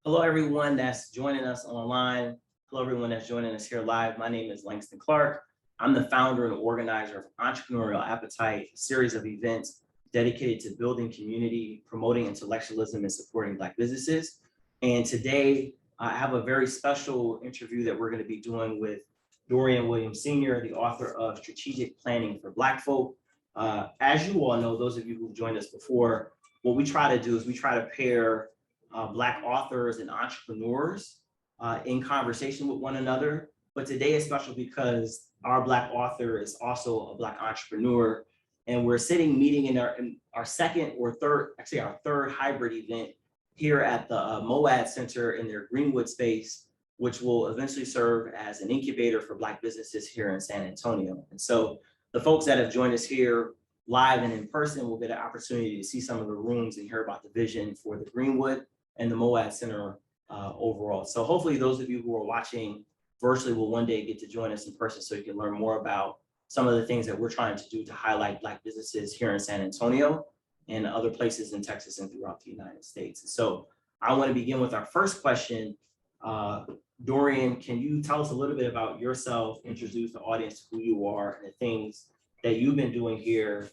Hello, everyone that's joining us online. Hello, everyone that's joining us here live. My name is Langston Clark. I'm the founder and organizer of Entrepreneurial Appetite, a series of events dedicated to building community, promoting intellectualism, and supporting Black businesses. And today, I have a very special interview that we're going to be doing with Dorian Williams Sr., the author of Strategic Planning for Black Folk. As you all know, those of you who've joined us before, what we try to do is we try to pair Black authors and entrepreneurs in conversation with one another. But today is special because our Black author is also a Black entrepreneur. And we're meeting in our second or third, actually our third hybrid event here at the MoA Center in their Greenwood space, which will eventually serve as an incubator for Black businesses here in San Antonio. And so the folks that have joined us here live and in person will get an opportunity to see some of the rooms and hear about the vision for the Greenwood and the MoA Center overall. So hopefully those of you who are watching virtually will one day get to join us in person so you can learn more about some of the things that we're trying to do to highlight Black businesses here in San Antonio and other places in Texas and throughout the United States. So I want to begin with our first question. Dorian, can you tell us a little bit about yourself, introduce the audience to who you are and the things that you've been doing here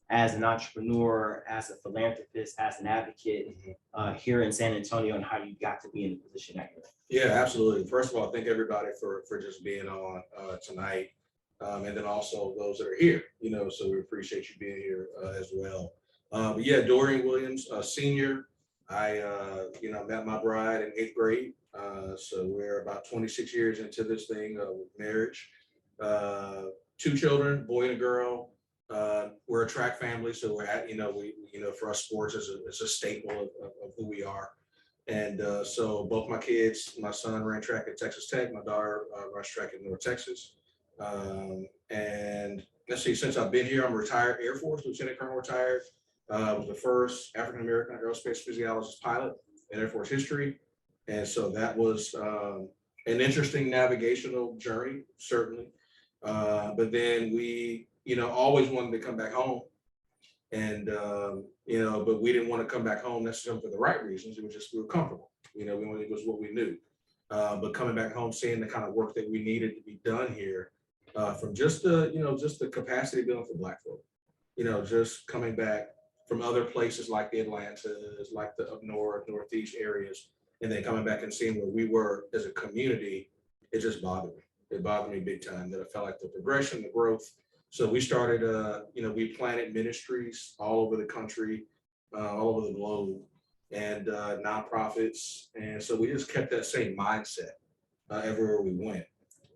as an entrepreneur, as a philanthropist, as an advocate here in San Antonio, and how you got to be in the position that you're in? Yeah, absolutely. First of all, thank everybody for just being on tonight. And then also those that are here, so we appreciate you being here as well. But yeah, Dorian Williams, Senior. I, met my bride in 8th grade. So we're about 26 years into this thing with marriage. 2 children, boy and a girl. We're a track family, so we're at, for us sports is a staple of who we are. And so both my kids, my son ran track at Texas Tech, my daughter runs track in North Texas. And let's see, since I've been here, I'm retired Air Force, Lieutenant Colonel retired. Was the first African-American aerospace physiologist pilot in Air Force history. And so that was an interesting navigational journey, certainly. But then we, always wanted to come back home. And, but we didn't want to come back home necessarily for the right reasons. It was just, we were comfortable, it was what we knew. But coming back home, seeing the kind of work that we needed to be done here from just the capacity building for Black folk, just coming back from other places like the Atlantas, like the up north, northeast areas, and then coming back and seeing where we were as a community, it just bothered me. It bothered me big time that I felt like the progression, the growth. So we started, we planted ministries all over the country, all over the globe, and nonprofits. And so we just kept that same mindset everywhere we went.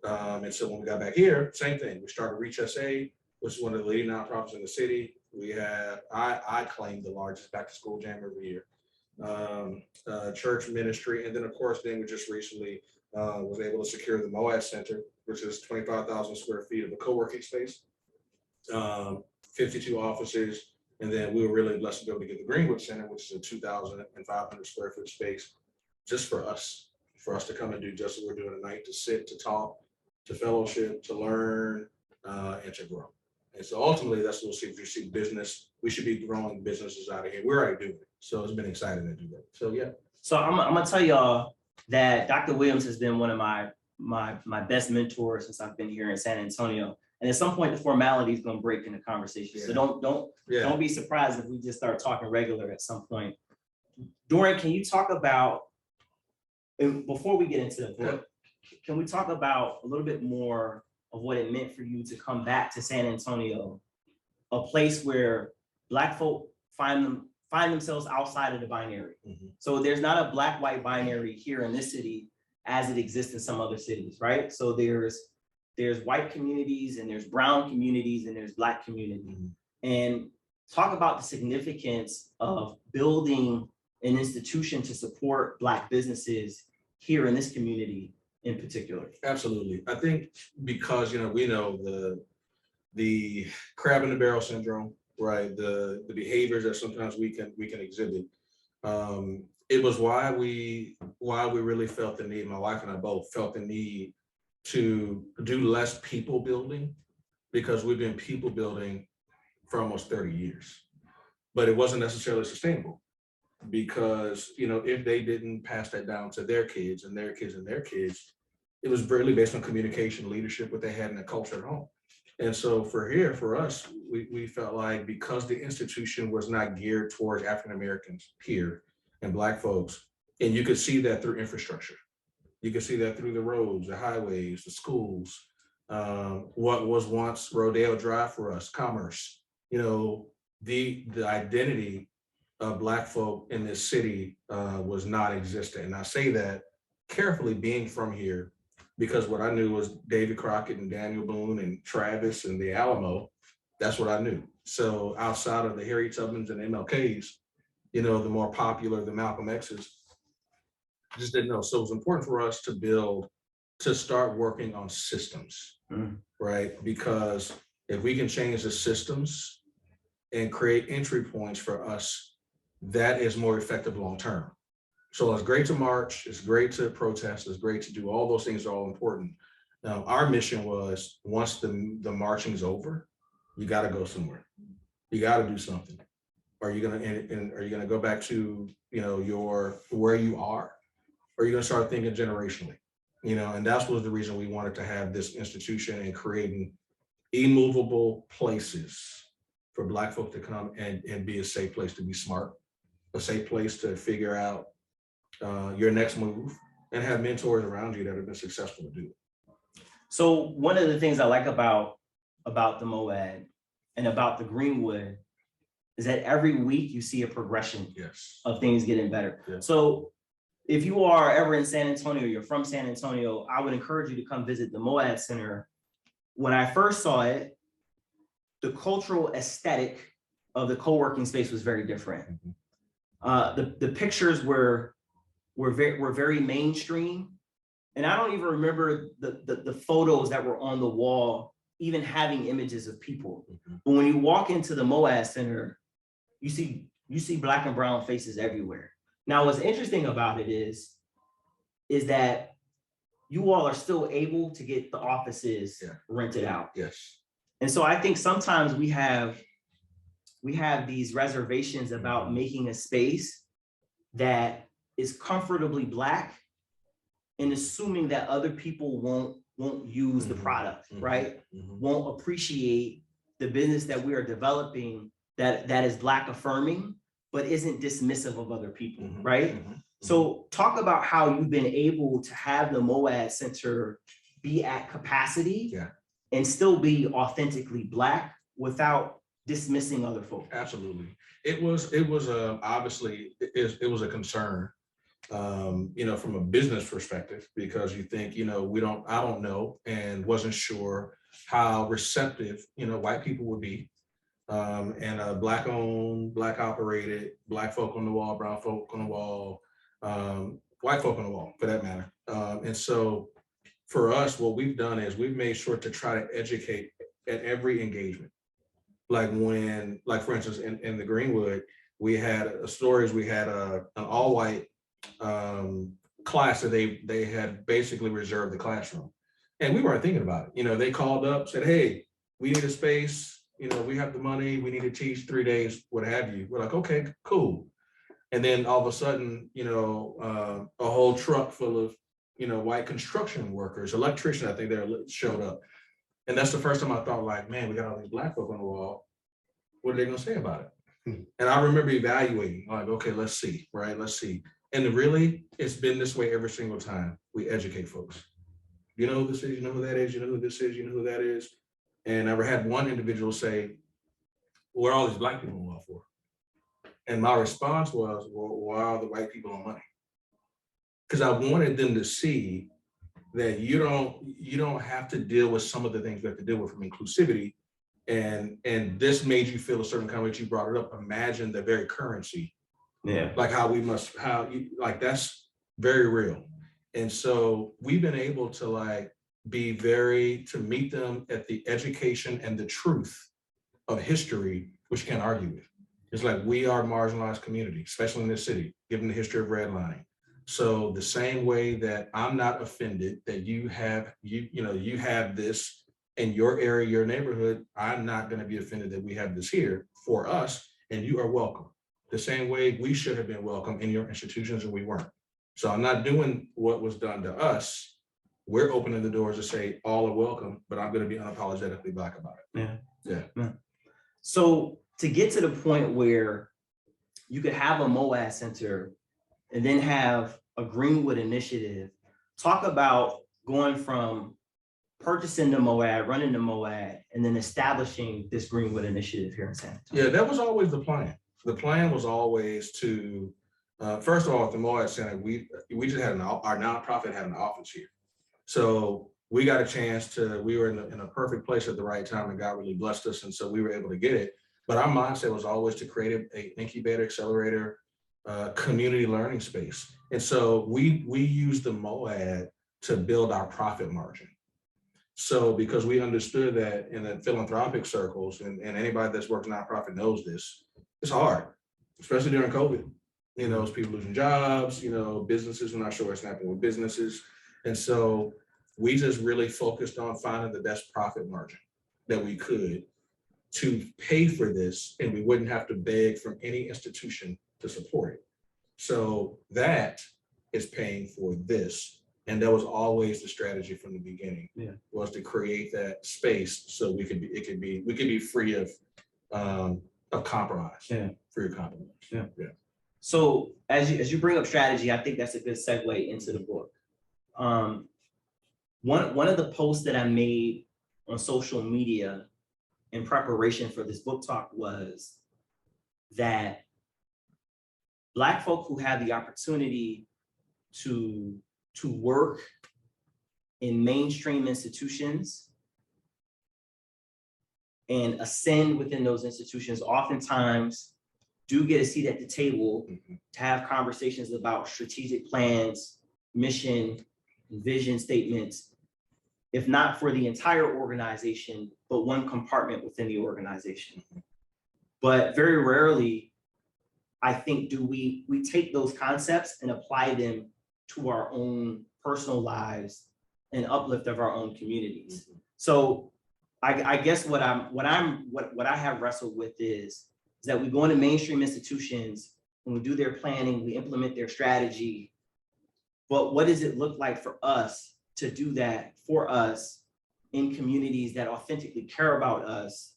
And so when we got back here, same thing. We started Reach SA, which is one of the leading nonprofits in the city. We have, I claim the largest back to school jam every year, church ministry. And then of course, then we just recently was able to secure the MoA Center, which is 25,000 square feet of a co-working space, 52 offices. And then we were really blessed to be able to get the Greenwood Center, which is a 2,500 square foot space just for us to come and do just what we're doing tonight, to sit, to talk, to fellowship, to learn, and to grow. And so ultimately, that's what we'll see. If you see business, we should be growing businesses out of here. We're already doing it. So it's been exciting to do that. So yeah. So I'm gonna tell y'all that Dr. Williams has been one of my best mentors since I've been here in San Antonio. And at some point, the formality is gonna break in the conversation. Yeah. So don't be surprised if we just start talking regular at some point. Dorian, can you talk about, before we get into the book, can we talk about a little bit more of what it meant for you to come back to San Antonio, a place where Black folk find themselves outside of the binary? Mm-hmm. So there's not a Black-white binary here in this city as it exists in some other cities, right? So there's white communities and there's brown communities and there's Black communities. Mm-hmm. And talk about the significance of building an institution to support Black businesses here in this community in particular. Absolutely. I think because, we know the crab in the barrel syndrome, right? The behaviors that sometimes we can exhibit. It was why we really felt the need, my wife and I both felt the need to do less people building, because we've been people building for almost 30 years, but it wasn't necessarily sustainable. because, if they didn't pass that down to their kids and their kids and their kids, it was really based on communication, leadership, what they had in the culture at home. And so for us, we felt like because the institution was not geared towards African Americans here and Black folks, and you could see that through infrastructure. You could see that through the roads, the highways, the schools, what was once Rodeo Drive for us, commerce, the identity of Black folk in this city was non-existent. And I say that carefully, being from here, because what I knew was David Crockett and Daniel Boone and Travis and the Alamo. That's what I knew. So outside of the Harriet Tubmans and MLKs, the more popular, the Malcolm X's, just didn't know. So it was important for us to start working on systems, right? Because if we can change the systems and create entry points for us, that is more effective long-term. So it's great to march, it's great to protest, it's great to do all those things are all important. Now, our mission was, once the marching's over, you got to go somewhere. You got to do something. Are you gonna go back to where you are? Or are you gonna start thinking generationally? And that was the reason we wanted to have this institution and creating immovable places for Black folk to come and be a safe place to be smart, a safe place to figure out your next move, and have mentors around you that have been successful to do it. So one of the things I like about the MoA and about the Greenwood is that every week you see a progression of things getting better. Yes. So if you are ever in San Antonio, you're from San Antonio, I would encourage you to come visit the MoA Center. When I first saw it, the cultural aesthetic of the co-working space was very different. The pictures were very mainstream. And I don't even remember the photos that were on the wall even having images of people. But when you walk into the MoA Center, you see Black and brown faces everywhere. Now, what's interesting about it is that you all are still able to get the offices rented out. Yes. And so I think sometimes we have these reservations about making a space that is comfortably Black and assuming that other people won't use the product, right? Won't appreciate the business that we are developing that is Black affirming, but isn't dismissive of other people, right? So talk about how you've been able to have the MoA Center be at capacity and still be authentically Black without dismissing other folks. Absolutely. It was obviously it was a concern, from a business perspective, because you think, I don't know, and wasn't sure how receptive, white people would be. And Black owned, Black operated, Black folk on the wall, brown folk on the wall, white folk on the wall for that matter. And so for us, what we've done is we've made sure to try to educate at every engagement. Like for instance, in the Greenwood, we had stories, we had an all white class that they had basically reserved the classroom. And we weren't thinking about it. They called up, said, hey, we need a space. We have the money, we need to teach 3 days, what have you. We're like, okay, cool. And then all of a sudden, a whole truck full of, white construction workers, electricians, I think they showed up. And that's the first time I thought, like, man, we got all these Black folk on the wall. What are they gonna say about it? And I remember evaluating, like, okay, let's see, right? Let's see. And really, it's been this way every single time we educate folks. You know who this is, you know who that is, you know who this is, you know who that is. And I had one individual say, what are all these Black people on the wall for? And my response was, well, why are the white people on money? Because I wanted them to see that you don't have to deal with some of the things you have to deal with from inclusivity. And this made you feel a certain kind of way. You brought it up. Imagine the very currency. Yeah. Like that's very real. And so we've been able to to meet them at the education and the truth of history, which you can't argue with. It's like, we are a marginalized community, especially in this city, given the history of redlining. So the same way that I'm not offended that you have this in your area, your neighborhood, I'm not going to be offended that we have this here for us, and you are welcome. the same way we should have been welcome in your institutions and we weren't. So I'm not doing what was done to us. We're opening the doors to say all are welcome, but I'm going to be unapologetically Black about it. Yeah. So to get to the point where you could have a MoA Center and then have a Greenwood Initiative, talk about going from purchasing the MoA, running the MoA, and then establishing this Greenwood Initiative here in San Antonio. Yeah, that was always the plan. The plan was always to, first of all, at the MoA Center, we just had our nonprofit had an office here. So we got a chance we were in a perfect place at the right time, and God really blessed us. And so we were able to get it. But our mindset was always to create an incubator, accelerator, community learning space. And so we used the MoA to build our profit margin. So because we understood that in the philanthropic circles, and anybody that's worked in nonprofit knows this, it's hard, especially during COVID. You know, it's people losing jobs, you know, businesses, we're not sure what's happening with businesses. And so we just really focused on finding the best profit margin that we could to pay for this, and we wouldn't have to beg from any institution to support it. So that is paying for this. And that was always the strategy from the beginning, was to create that space so we could be free of compromise. Free of compromise. So as you bring up strategy, I think that's a good segue into the book. One of the posts that I made on social media in preparation for this book talk was that Black folk who have the opportunity to work in mainstream institutions and ascend within those institutions oftentimes do get a seat at the table to have conversations about strategic plans, mission, vision statements, if not for the entire organization, but one compartment within the organization. But very rarely, I think, do we take those concepts and apply them to our own personal lives and uplift of our own communities. So I guess what I have wrestled with is that we go into mainstream institutions and we do their planning, we implement their strategy, but what does it look like for us to do that for us in communities that authentically care about us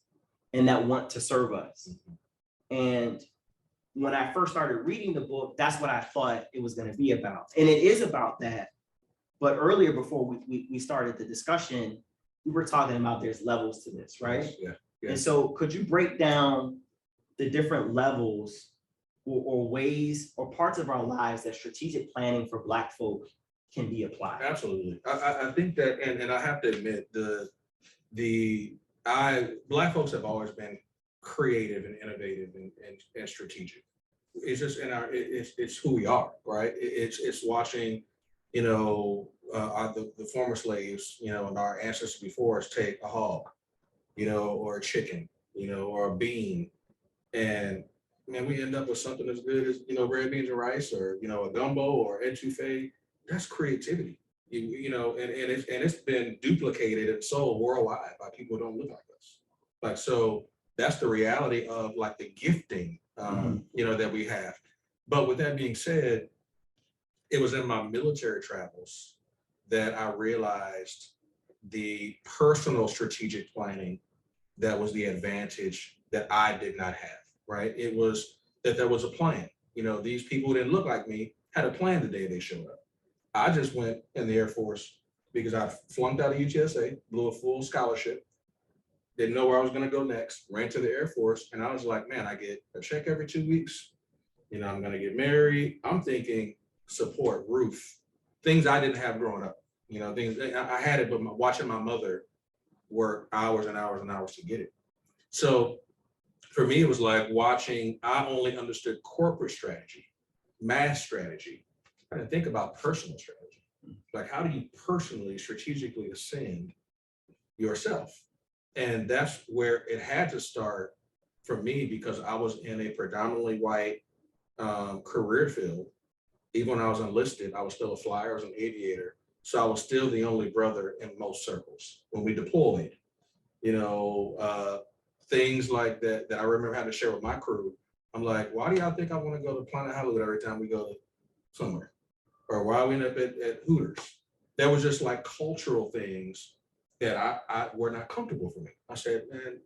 and that want to serve us? And when I first started reading the book, that's what I thought it was going to be about. And it is about that. But earlier, before we started the discussion, we were talking about there's levels to this, right? Yeah. And so could you break down the different levels or ways or parts of our lives that strategic planning for Black folk can be applied? Absolutely. I think that, and I have to admit, Black folks have always been creative and innovative and strategic. It's just it's who we are, right? It's watching, you know, the former slaves, you know, and our ancestors before us take a hog, you know, or a chicken, you know, or a bean, and man, we end up with something as good as, you know, red beans and rice, or, you know, a gumbo or etouffee. That's creativity, you know, and it's been duplicated and sold worldwide by people who don't look like us. Like, so that's the reality of like the gifting, you know, that we have. But with that being said, it was in my military travels that I realized the personal strategic planning that was the advantage that I did not have, right? It was that there was a plan. You know, these people who didn't look like me had a plan the day they showed up. I just went in the Air Force because I flunked out of UTSA, blew a full scholarship, didn't know where I was going to go next, ran to the Air Force, and I was like, man, I get a check every 2 weeks. You know, I'm going to get married. I'm thinking support, roof, things I didn't have growing up. You know, things I had it, but watching my mother work hours and hours and hours to get it. So for me, it was like watching, I only understood corporate strategy, mass strategy. I didn't think about personal strategy. Like, how do you personally, strategically ascend yourself? And that's where it had to start for me, because I was in a predominantly white career field. Even when I was enlisted, I was still a flyer, I was an aviator. So I was still the only brother in most circles when we deployed. You know, things like that I remember having to share with my crew. I'm like, why do y'all think I want to go to Planet Hollywood every time we go somewhere? Or why we end up at Hooters? There was just like cultural things that I were not comfortable for me. I said, man,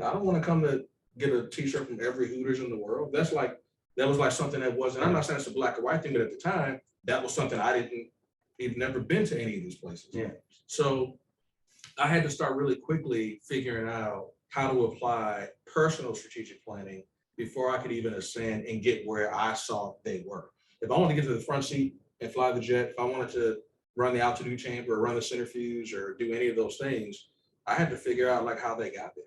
I don't want to come to get a t-shirt from every Hooters in the world. That was like something that wasn't, I'm not saying it's a black or white thing, but at the time, that was something even never been to any of these places. Yeah. So I had to start really quickly figuring out how to apply personal strategic planning before I could even ascend and get where I saw they were. If I wanted to get to the front seat and fly the jet, if I wanted to run the altitude chamber or run the centrifuge or do any of those things, I had to figure out like how they got there.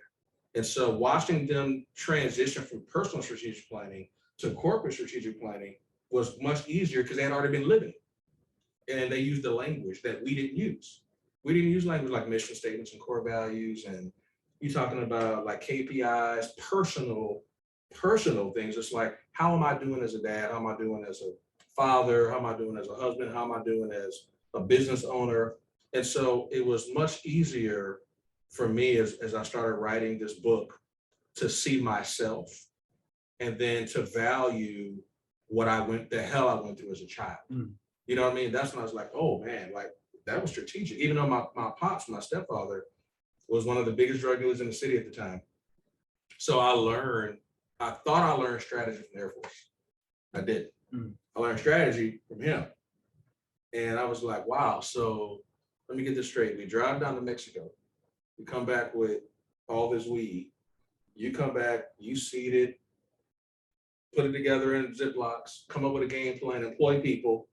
And so watching them transition from personal strategic planning to corporate strategic planning was much easier because they had already been living it. And they used the language that we didn't use. We didn't use language like mission statements and core values. And you're talking about like KPIs, personal things. It's like, how am I doing as a dad? How am I doing as a father? How am I doing as a husband? How am I doing as a business owner? And so it was much easier for me as I started writing this book to see myself and then to value the hell I went through as a child. You know what I mean? That's when I was like, oh man, like that was strategic. Even though my pops, my stepfather, was one of the biggest drug dealers in the city at the time. So I thought I learned strategy from the Air Force. I did. I learned strategy from him. And I was like, wow, so let me get this straight. We drive down to Mexico. We come back with all this weed. You come back, you seed it, put it together in Ziplocs, come up with a game plan, employ people,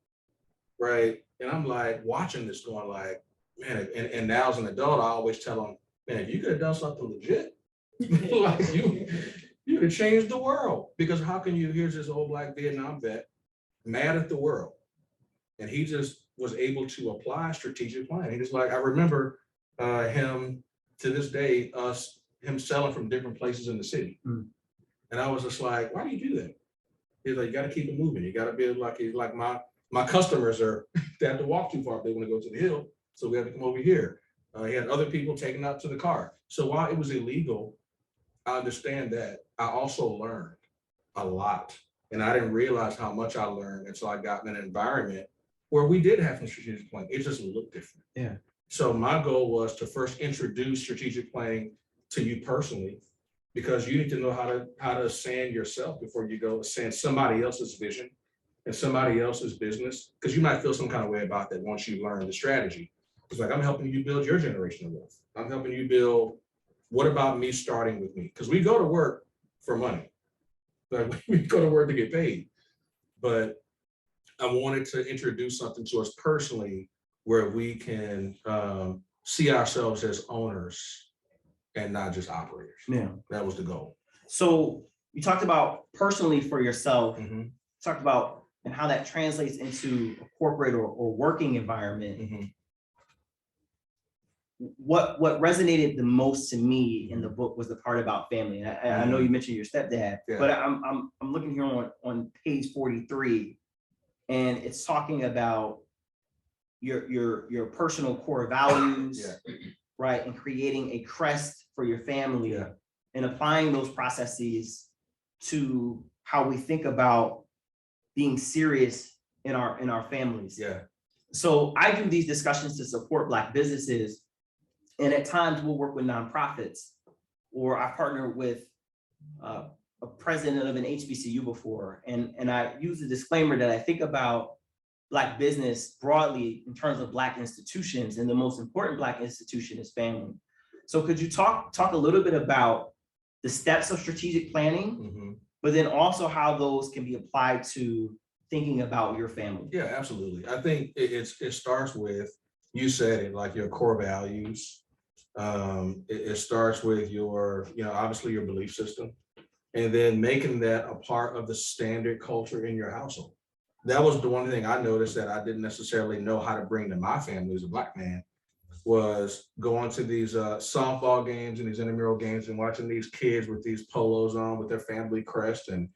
right? And I'm like watching this going like, man, and now as an adult, I always tell them, man, if you could have done something legit, like you'd have changed the world. Because how can here's this old black Vietnam vet mad at the world. And he just was able to apply strategic planning. He just like, I remember him to this day, him selling from different places in the city. And I was just like, why do you do that? He's like, you got to keep it moving. You got to be like, he's like, my customers they have to walk too far if they want to go to the hill. So we have to come over here. He had other people taking out to the car. So while it was illegal, I understand that. I also learned a lot. And I didn't realize how much I learned until I got in an environment where we did have some strategic planning. It just looked different. Yeah. So my goal was to first introduce strategic planning to you personally, because you need to know how to ascend yourself before you go ascend somebody else's vision and somebody else's business. Because you might feel some kind of way about that once you learn the strategy. It's like, I'm helping you build your generational wealth. I'm helping you build, what about me starting with me? Because we go to work for money. Like we go to work to get paid. But I wanted to introduce something to us personally where we can see ourselves as owners and not just operators. Yeah. That was the goal. So you talked about personally for yourself, talked about and how that translates into a corporate or working environment. What resonated the most to me in the book was the part about family. I know you mentioned your stepdad, but I'm looking here on page 43, and it's talking about your personal core values, right, and creating a crest for your family, and applying those processes to how we think about being serious in our families. So I do these discussions to support Black businesses. And at times we'll work with nonprofits, or I partnered with a president of an HBCU before. And I use a disclaimer that I think about Black business broadly in terms of Black institutions, and the most important Black institution is family. So could you talk a little bit about the steps of strategic planning, but then also how those can be applied to thinking about your family? Yeah, absolutely. I think it starts with, you said it, like your core values. It starts with your, obviously your belief system, and then making that a part of the standard culture in your household. That was the one thing I noticed that I didn't necessarily know how to bring to my family as a Black man, was going to these softball games and these intramural games and watching these kids with these polos on with their family crest and,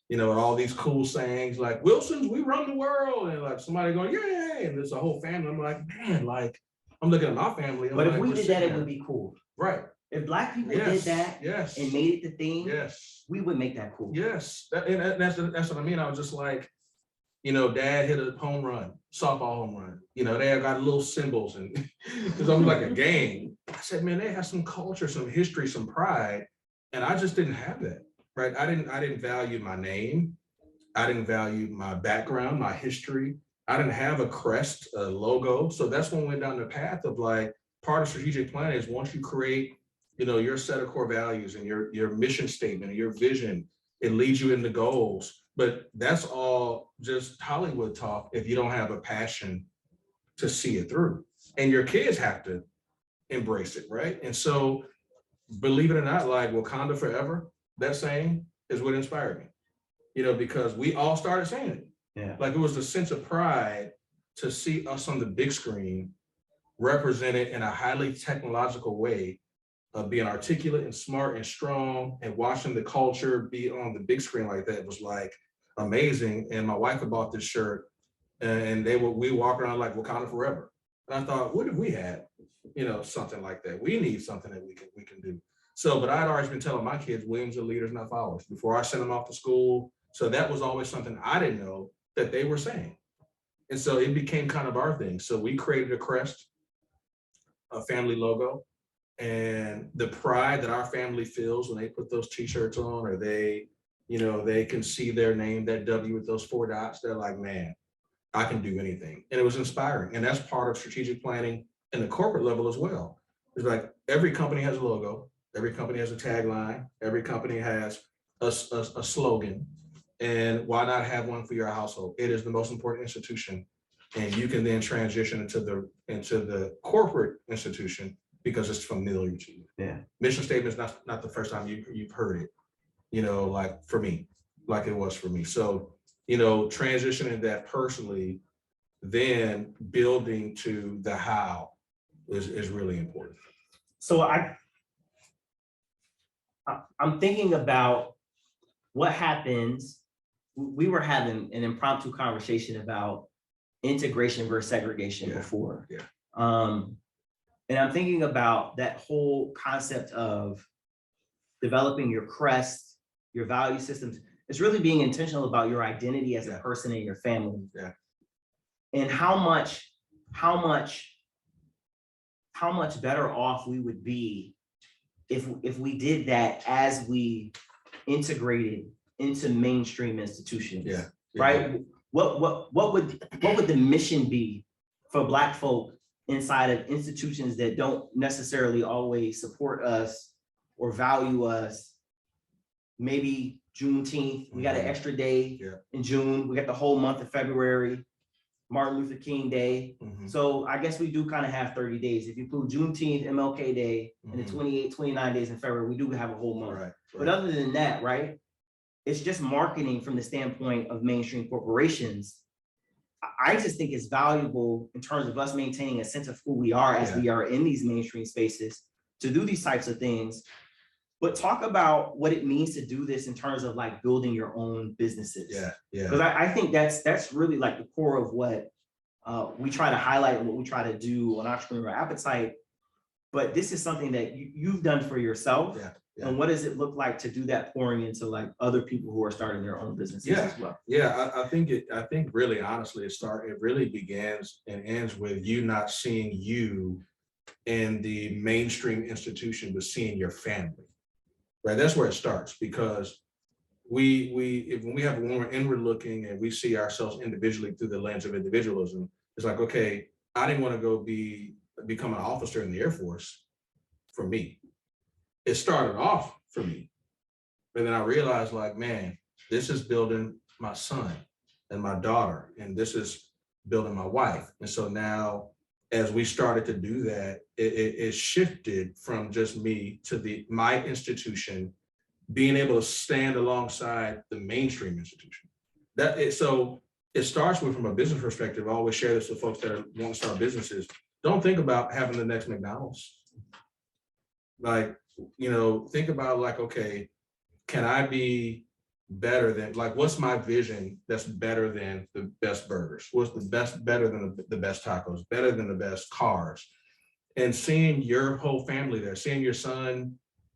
and all these cool sayings like, Wilson's, we run the world. And like somebody going, yay. And there's a whole family. I'm like, man, like, I'm looking at my family. But if we did that, it would be cool. Right. If Black people did Yes, that yes, and made it the thing, yes, we would make that cool. yes. That's what I mean. I was just like, dad hit a home run, softball home run. They got little symbols and it's almost like a game. I said, man, they have some culture, some history, some pride. And I just didn't have that, right? I didn't value my name. I didn't value my background, my history. I didn't have a crest, a logo. So that's when we went down the path of like, part of strategic planning is once you create, your set of core values and your mission statement and your vision, it leads you into goals. But that's all just Hollywood talk if you don't have a passion to see it through. And your kids have to embrace it, right? And so, believe it or not, like Wakanda Forever, that saying is what inspired me, because we all started saying it. Yeah. Like it was a sense of pride to see us on the big screen represented in a highly technological way of being articulate and smart and strong, and watching the culture be on the big screen like that was like amazing. And my wife had bought this shirt and we walk around like Wakanda Forever. And I thought, what if we had, something like that? We need something that we can do. So, but I'd always been telling my kids, Williams are leaders, not followers, before I sent them off to school. So that was always something I didn't know that they were saying. And so it became kind of our thing. So we created a crest, a family logo, and the pride that our family feels when they put those t-shirts on, or they can see their name, that W with those 4 dots, they're like, man, I can do anything. And it was inspiring. And that's part of strategic planning in the corporate level as well. It's like every company has a logo, every company has a tagline, every company has a slogan. And why not have one for your household? It is the most important institution. And you can then transition into the corporate institution because it's familiar to you. Yeah. Mission statement is not the first time you've heard it, like for me, like it was for me. So, transitioning that personally, then building to the how is really important. So I'm thinking about what happens. We were having an impromptu conversation about integration versus segregation before. Yeah. And I'm thinking about that whole concept of developing your crest, your value systems. It's really being intentional about your identity as a person and your family. Yeah. And how much better off we would be if we did that as we integrated into mainstream institutions. Yeah. Right? What would the mission be for Black folk inside of institutions that don't necessarily always support us or value us? Maybe Juneteenth, we got an extra day in June, we got the whole month of February, Martin Luther King Day. So I guess we do kind of have 30 days. If you include Juneteenth, MLK Day, and the 29 days in February, we do have a whole month. Right. But other than that, right, it's just marketing from the standpoint of mainstream corporations. I just think it's valuable in terms of us maintaining a sense of who we are as we are in these mainstream spaces to do these types of things. But talk about what it means to do this in terms of like building your own businesses. Yeah. Because I think that's really like the core of what we try to highlight and what we try to do on Entrepreneurial Appetite. But this is something that you've done for yourself. Yeah. And what does it look like to do that pouring into like other people who are starting their own businesses as well? Yeah, I think really honestly, it really begins and ends with you not seeing you in the mainstream institution, but seeing your family. Right, that's where it starts, because when we're inward looking and we see ourselves individually through the lens of individualism, it's like, okay, I didn't want to go become an officer in the Air Force for me. It started off for me, but then I realized, like, man, this is building my son and my daughter, and this is building my wife. And so now, as we started to do that, it shifted from just me to my institution being able to stand alongside the mainstream institution. So it starts with, from a business perspective, I always share this with folks that want to start businesses. Don't think about having the next McDonald's. Like, think about like, okay, can I be better than, like, what's my vision that's better than the best burgers? What's better than the best tacos, better than the best cars? And seeing your whole family there, seeing your son,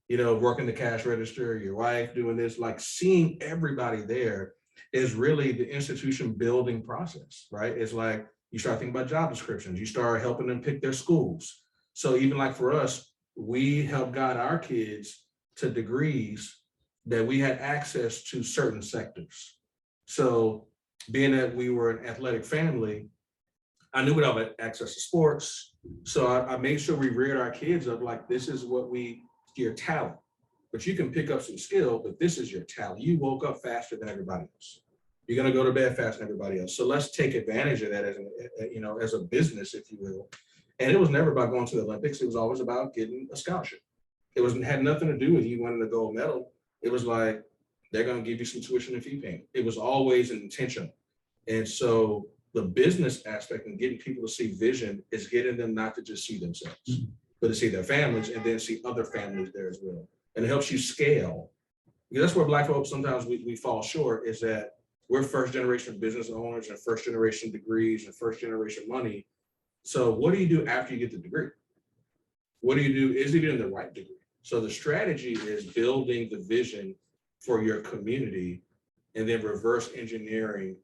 working the cash register, your wife doing this, like seeing everybody there is really the institution building process, right? It's like you start thinking about job descriptions, you start helping them pick their schools. So even like for us, we help guide our kids to degrees that we had access to certain sectors. So being that we were an athletic family, I knew we'd have access to sports. So I made sure we reared our kids up like, this is your talent, but you can pick up some skill, but this is your talent. You woke up faster than everybody else. You're going to go to bed faster than everybody else. So let's take advantage of that as a business, if you will. And it was never about going to the Olympics. It was always about getting a scholarship. Had nothing to do with you winning a gold medal. It was like, they're going to give you some tuition and fee payment. It was always intentional. And so the business aspect and getting people to see vision is getting them not to just see themselves, but to see their families and then see other families there as well. And it helps you scale. Because that's where Black folks sometimes we fall short, is that we're first generation business owners and first generation degrees and first generation money. So what do you do after you get the degree? What do you do? Is it even the right degree? So the strategy is building the vision for your community and then reverse engineering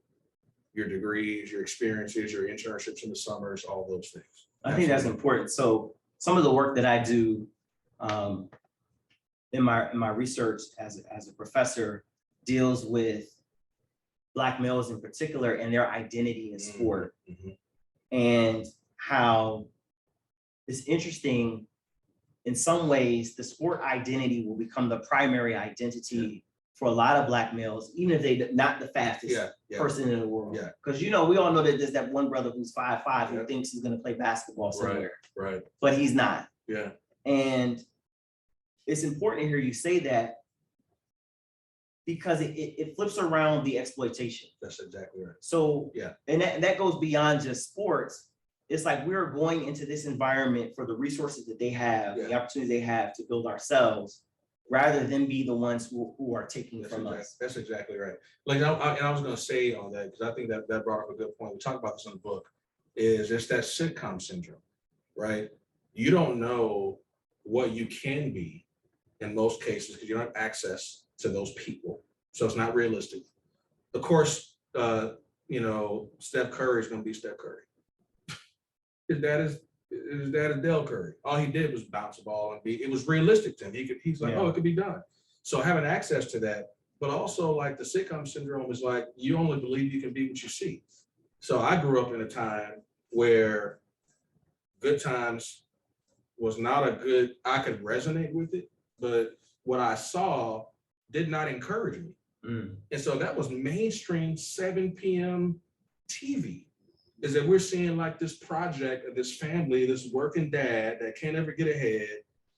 your degrees, your experiences, your internships in the summers, all those things. I think that's important. So some of the work that I do in my research as a professor deals with Black males in particular and their identity in sport, and how it's interesting. In some ways, the sport identity will become the primary identity for a lot of Black males, even if they're not the fastest person in the world. Because we all know that there's that one brother who's 5'5" who thinks he's going to play basketball somewhere, right? But he's not. And it's important to hear you say that, because it flips around the exploitation. That's exactly right. So and that goes beyond just sports. It's like we're going into this environment for the resources that they have, the opportunities they have to build ourselves, rather than be the ones who are taking from us. That's exactly right. Like, I was going to say on that, because I think that brought up a good point. We talk about this in the book, is it's that sitcom syndrome, right? You don't know what you can be in most cases because you don't have access to those people. So it's not realistic. Of course, Steph Curry is going to be Steph Curry. His dad is Dell Curry. All he did was bounce a ball and it was realistic to him. He's like, oh, it could be done. So having access to that, but also like the sitcom syndrome is like, you only believe you can be what you see. So I grew up in a time where Good Times was not I could resonate with it, but what I saw did not encourage me. And so that was mainstream 7 p.m. TV. Is that we're seeing like this project of this family, this working dad that can't ever get ahead.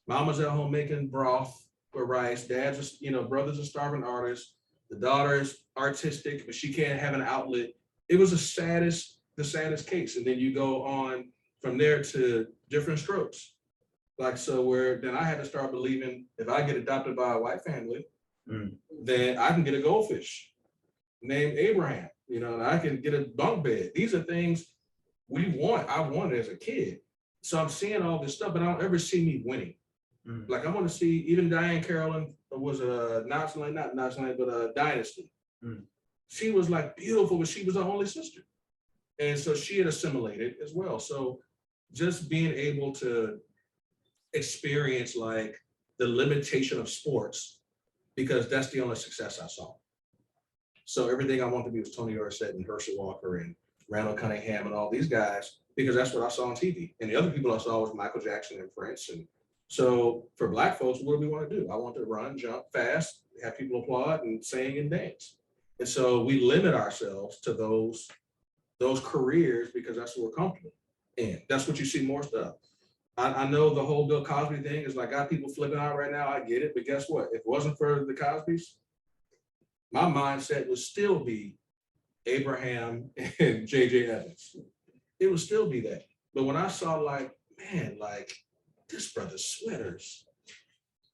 Mama's at home making broth or rice. Dad's, brother's a starving artist. The daughter is artistic, but she can't have an outlet. It was the saddest case. And then you go on from there to Different Strokes. Like, so where then I had to start believing if I get adopted by a white family, then I can get a goldfish named Abraham. And I can get a bunk bed. These are things I wanted as a kid. So I'm seeing all this stuff, but I don't ever see me winning. Like I want to see, even Diane Carolyn was not a Dynasty. She was like beautiful, but she was the only sister. And so she had assimilated as well. So just being able to experience like the limitation of sports, because that's the only success I saw. So everything I wanted to be was Tony Dorsett and Herschel Walker and Randall Cunningham and all these guys, because that's what I saw on TV. And the other people I saw was Michael Jackson and Prince. And so for Black folks, what do we want to do? I want to run, jump fast, have people applaud and sing and dance. And so we limit ourselves to those careers because that's what we're comfortable in. That's what you see more stuff. I know the whole Bill Cosby thing is like, got people flipping out right now. I get it. But guess what? If it wasn't for the Cosbys, my mindset would still be Abraham and J.J. Evans. It would still be that. But when I saw like, man, like this brother's sweaters,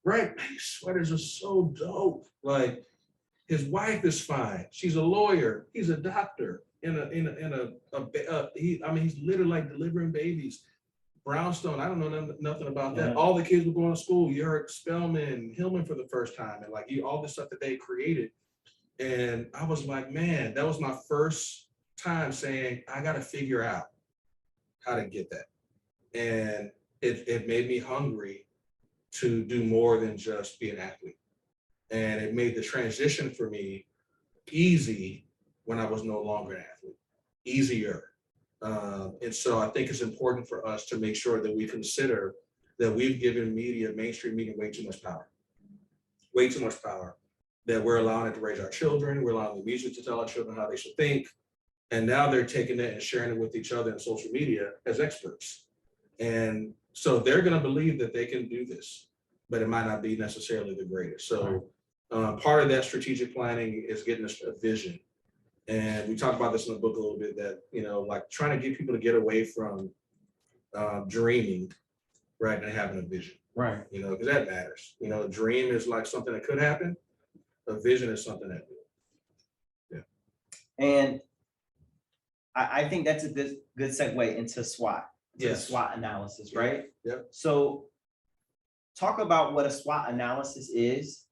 right? His sweaters are so dope. Like his wife is fine. She's a lawyer. He's a doctor. He's literally like delivering babies. Brownstone, I don't know nothing about that. Yeah. All the kids were going to school. You heard Spelman, Hillman for the first time, and like all the stuff that they created. And I was like, man, that was my first time saying, I got to figure out how to get that. And it made me hungry to do more than just be an athlete. And it made the transition for me easy when I was no longer an athlete, easier. And so I think it's important for us to make sure that we consider that we've given media, mainstream media, way too much power, that we're allowing it to raise our children. We're allowing the music to tell our children how they should think. And now they're taking it and sharing it with each other in social media as experts. And so they're going to believe that they can do this, but it might not be necessarily the greatest. So part of that strategic planning is getting a vision. And we talk about this in the book a little bit, that, like trying to get people to get away from dreaming, right, and having a vision, Right. Because that matters. A dream is like something that could happen. A vision is something that will. Yeah. And I think that's a good segue into SWOT. Yes. SWOT analysis, right? Yep. So talk about what a SWOT analysis is,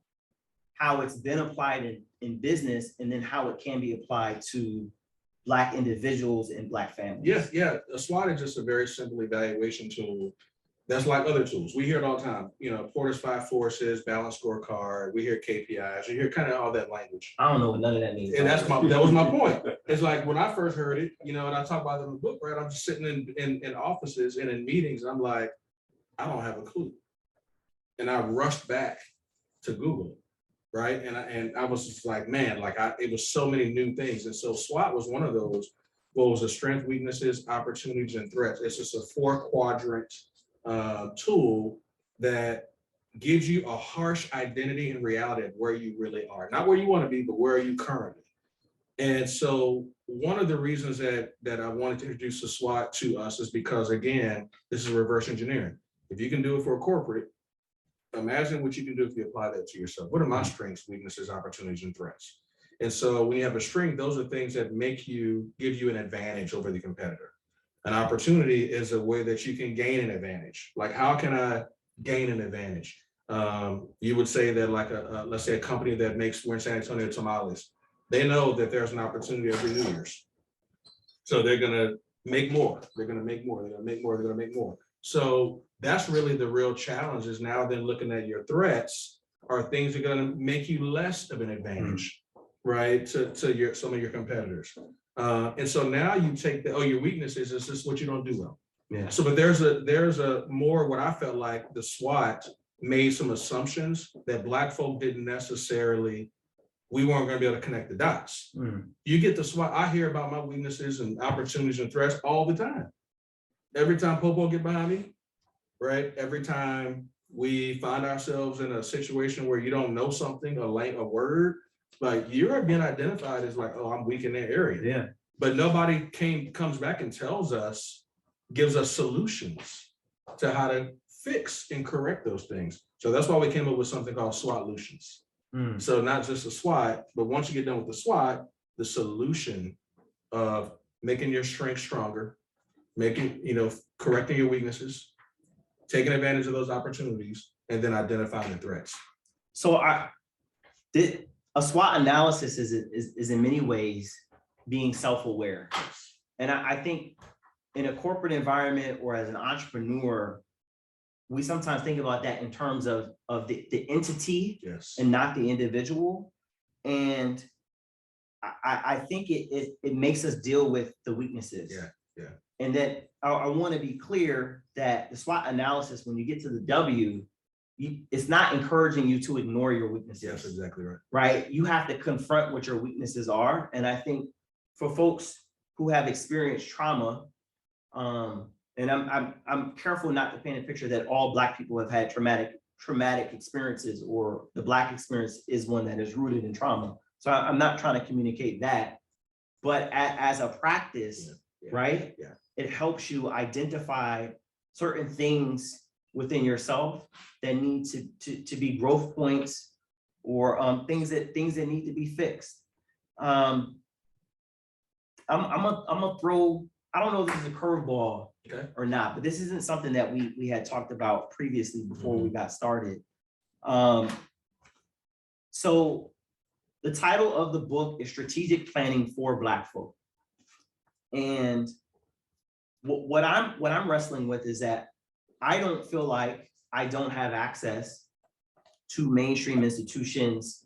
how it's been applied in business, and then how it can be applied to Black individuals and Black families. Yeah. A SWOT is just a very simple evaluation tool that's like other tools. We hear it all the time, Porter's 5 forces, balanced scorecard, we hear KPIs, you hear kind of all that language. I don't know what none of that means. And that was my point. It's like when I first heard it, and I talk about it in the book, right? I'm just sitting in offices and in meetings, and I'm like, I don't have a clue. And I rushed back to Google, right? And I was just like, man, it was so many new things. And so SWOT was one of those. What was the strength, weaknesses, opportunities, and threats? It's just a 4-quadrant tool that gives you a harsh identity and reality of where you really are. Not where you want to be, but where are you currently. And so one of the reasons that I wanted to introduce the SWOT to us is because, again, this is reverse engineering. If you can do it for a corporate, imagine what you can do if you apply that to yourself. What are my strengths, weaknesses, opportunities, and threats? And so when you have a strength, those are things that give you an advantage over the competitor. An opportunity is a way that you can gain an advantage. Like, how can I gain an advantage? You would say that let's say a company that we're in San Antonio, tamales, they know that there's an opportunity every New Year's. So they're going to make more. They're going to make more. They're going to make more. They're going to make more. So that's really the real challenge, is now then looking at your threats are things that are going to make you less of an advantage, right, to some of your competitors. And so now you take your weaknesses is just what you don't do well. Yeah. So, but there's a more, what I felt like the SWOT made some assumptions that Black folk didn't necessarily, we weren't going to be able to connect the dots. You get the SWOT, I hear about my weaknesses and opportunities and threats all the time. Every time Popo get behind me, right? Every time we find ourselves in a situation where you don't know something, a word, like you're being identified as like, oh, I'm weak in that area. Yeah. But nobody comes back and gives us solutions to how to fix and correct those things. So that's why we came up with something called SWOT-lutions. So not just a SWOT, but once you get done with the SWOT, the solution of making your strengths stronger, correcting your weaknesses, taking advantage of those opportunities, and then identifying the threats. So a SWOT analysis is in many ways being self-aware. And I think in a corporate environment or as an entrepreneur, we sometimes think about that in terms of the entity, yes, and not the individual. And I think it makes us deal with the weaknesses. Yeah. And that I want to be clear that the SWOT analysis, when you get to the W, it's not encouraging you to ignore your weaknesses. Yes, exactly right. Right? You have to confront what your weaknesses are. And I think for folks who have experienced trauma, and I'm careful not to paint a picture that all Black people have had traumatic experiences, or the Black experience is one that is rooted in trauma. So I'm not trying to communicate that, but as a practice, right? Yeah. It helps you identify certain things within yourself that need to be growth points, or things that need to be fixed. I'm gonna throw I don't know if this is a curveball Okay. or not, but this isn't something that we had talked about previously before we got started. So the title of the book is Strategic Planning for Black Folk. And what I'm wrestling with is that I don't feel like I don't have access to mainstream institutions,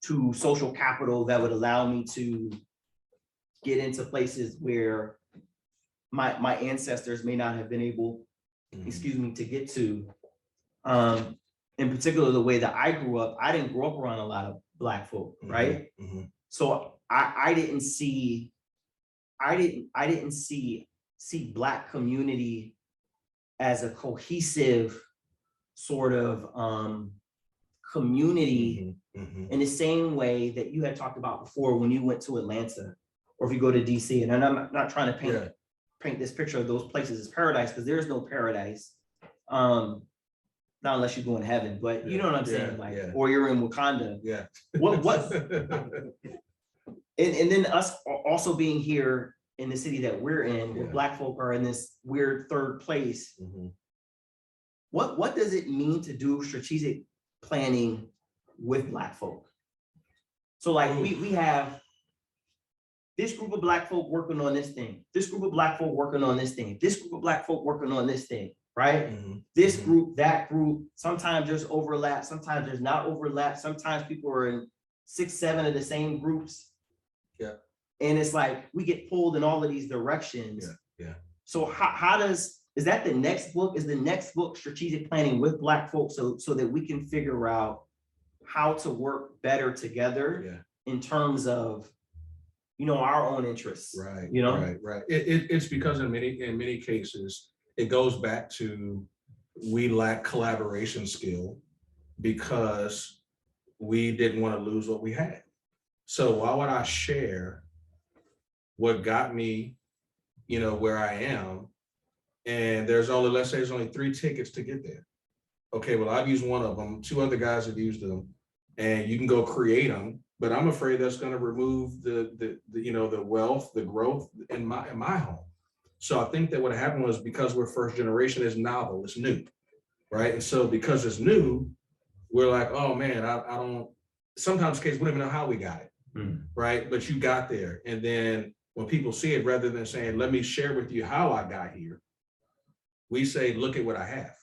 to social capital that would allow me to get into places where my ancestors may not have been able, excuse me, to get to. In particular, the way that I grew up, I didn't grow up around a lot of Black folk, right? So I didn't see Black community as a cohesive sort of community in the same way that you had talked about before when you went to Atlanta, or if you go to DC. And I'm not trying to paint this picture of those places as paradise, because there is no paradise. Not unless you go in heaven, but you know what I'm saying, like, or you're in Wakanda. Yeah. What and then us also being here in the city that we're in, where Black folk are in this weird third place. What does it mean to do strategic planning with Black folk? So like we have this group of Black folk working on this thing, this group of Black folk working on this thing, this group of Black folk working on this thing, right? This group, that group, sometimes there's overlap, sometimes there's not overlap, sometimes people are in 6, 7 of the same groups. And it's like we get pulled in all of these directions. So is that the next book? Is the next book strategic planning with Black folks, so that we can figure out how to work better together in terms of, you know, our own interests? Right. You know, Right. It's because in many cases it goes back to we lack collaboration skill because we didn't want to lose what we had. So why would I share what got me, you know, where I am? And there's only, let's say there's only 3 tickets to get there. Okay, well, I've used one of them, 2 other guys have used them, and you can go create them, but I'm afraid that's going to remove the you know, the wealth, the growth in my home. So I think that what happened was, because we're first generation, it's novel, it's new, right? And so because it's new, we're like, oh man, I don't, sometimes case we don't even know how we got it, right? But you got there. And then when people see it, rather than saying, let me share with you how I got here, we say, look at what I have,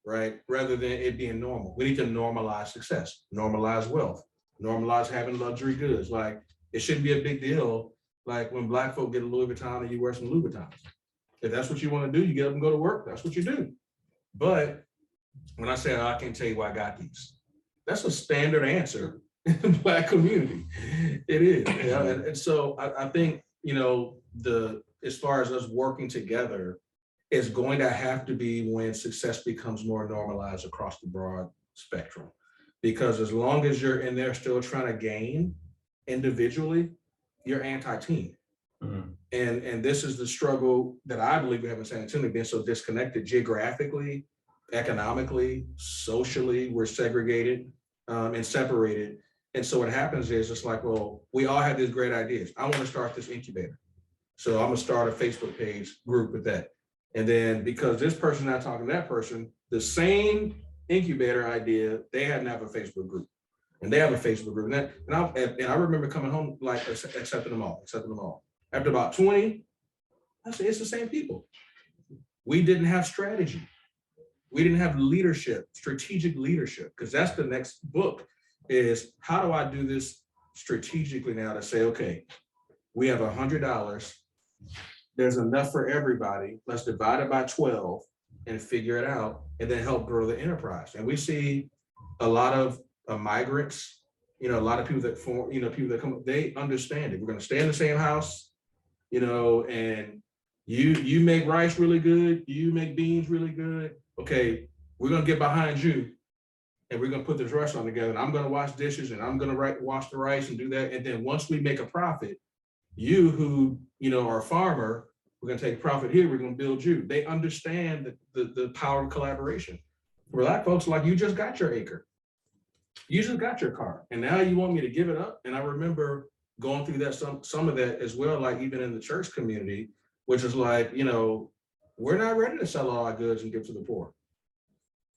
right? Rather than it being normal. We need to normalize success, normalize wealth, normalize having luxury goods. Like, it shouldn't be a big deal. Like when Black folk get a Louis Vuitton and you wear some Louis Vuittons. If that's what you want to do, you get up and go to work, that's what you do. But when I say, oh, I can't tell you why I got these, that's a standard answer in the Black community. It is. Yeah. And so I think, you know, as far as us working together, it's going to have to be when success becomes more normalized across the broad spectrum. Because as long as you're in there still trying to gain individually, you're anti-team. And this is the struggle that I believe we have in San Antonio, being so disconnected geographically, economically, socially. We're segregated and separated. And so what happens is, it's like, well, we all have these great ideas. I want to start this incubator. So I'm gonna start a Facebook page group with that. And then because this person not talking to that person, the same incubator idea, they hadn't have a Facebook group. And they have a Facebook group. And I remember coming home, like, accepting them all. After about 20, I said, it's the same people. We didn't have strategy. We didn't have leadership, strategic leadership, because that's the next book, is how do I do this strategically now to say, okay, we have $100. There's enough for everybody. Let's divide it by 12 and figure it out, and then help grow the enterprise. And we see a lot of migrants, you know, a lot of people that form, you know, people that come, they understand it. We're going to stay in the same house, you know, and you make rice really good, you make beans really good. Okay, we're going to get behind you, and we're going to put this restaurant together. And I'm going to wash dishes, and I'm going to wash the rice and do that. And then once we make a profit, you who, you know, are a farmer, we're going to take profit here, we're going to build you. They understand the power of collaboration. For Black folks, like, you just got your acre. You just got your car, and now you want me to give it up? And I remember going through that, some of that as well, like even in the church community, which is like, you know, we're not ready to sell all our goods and give to the poor.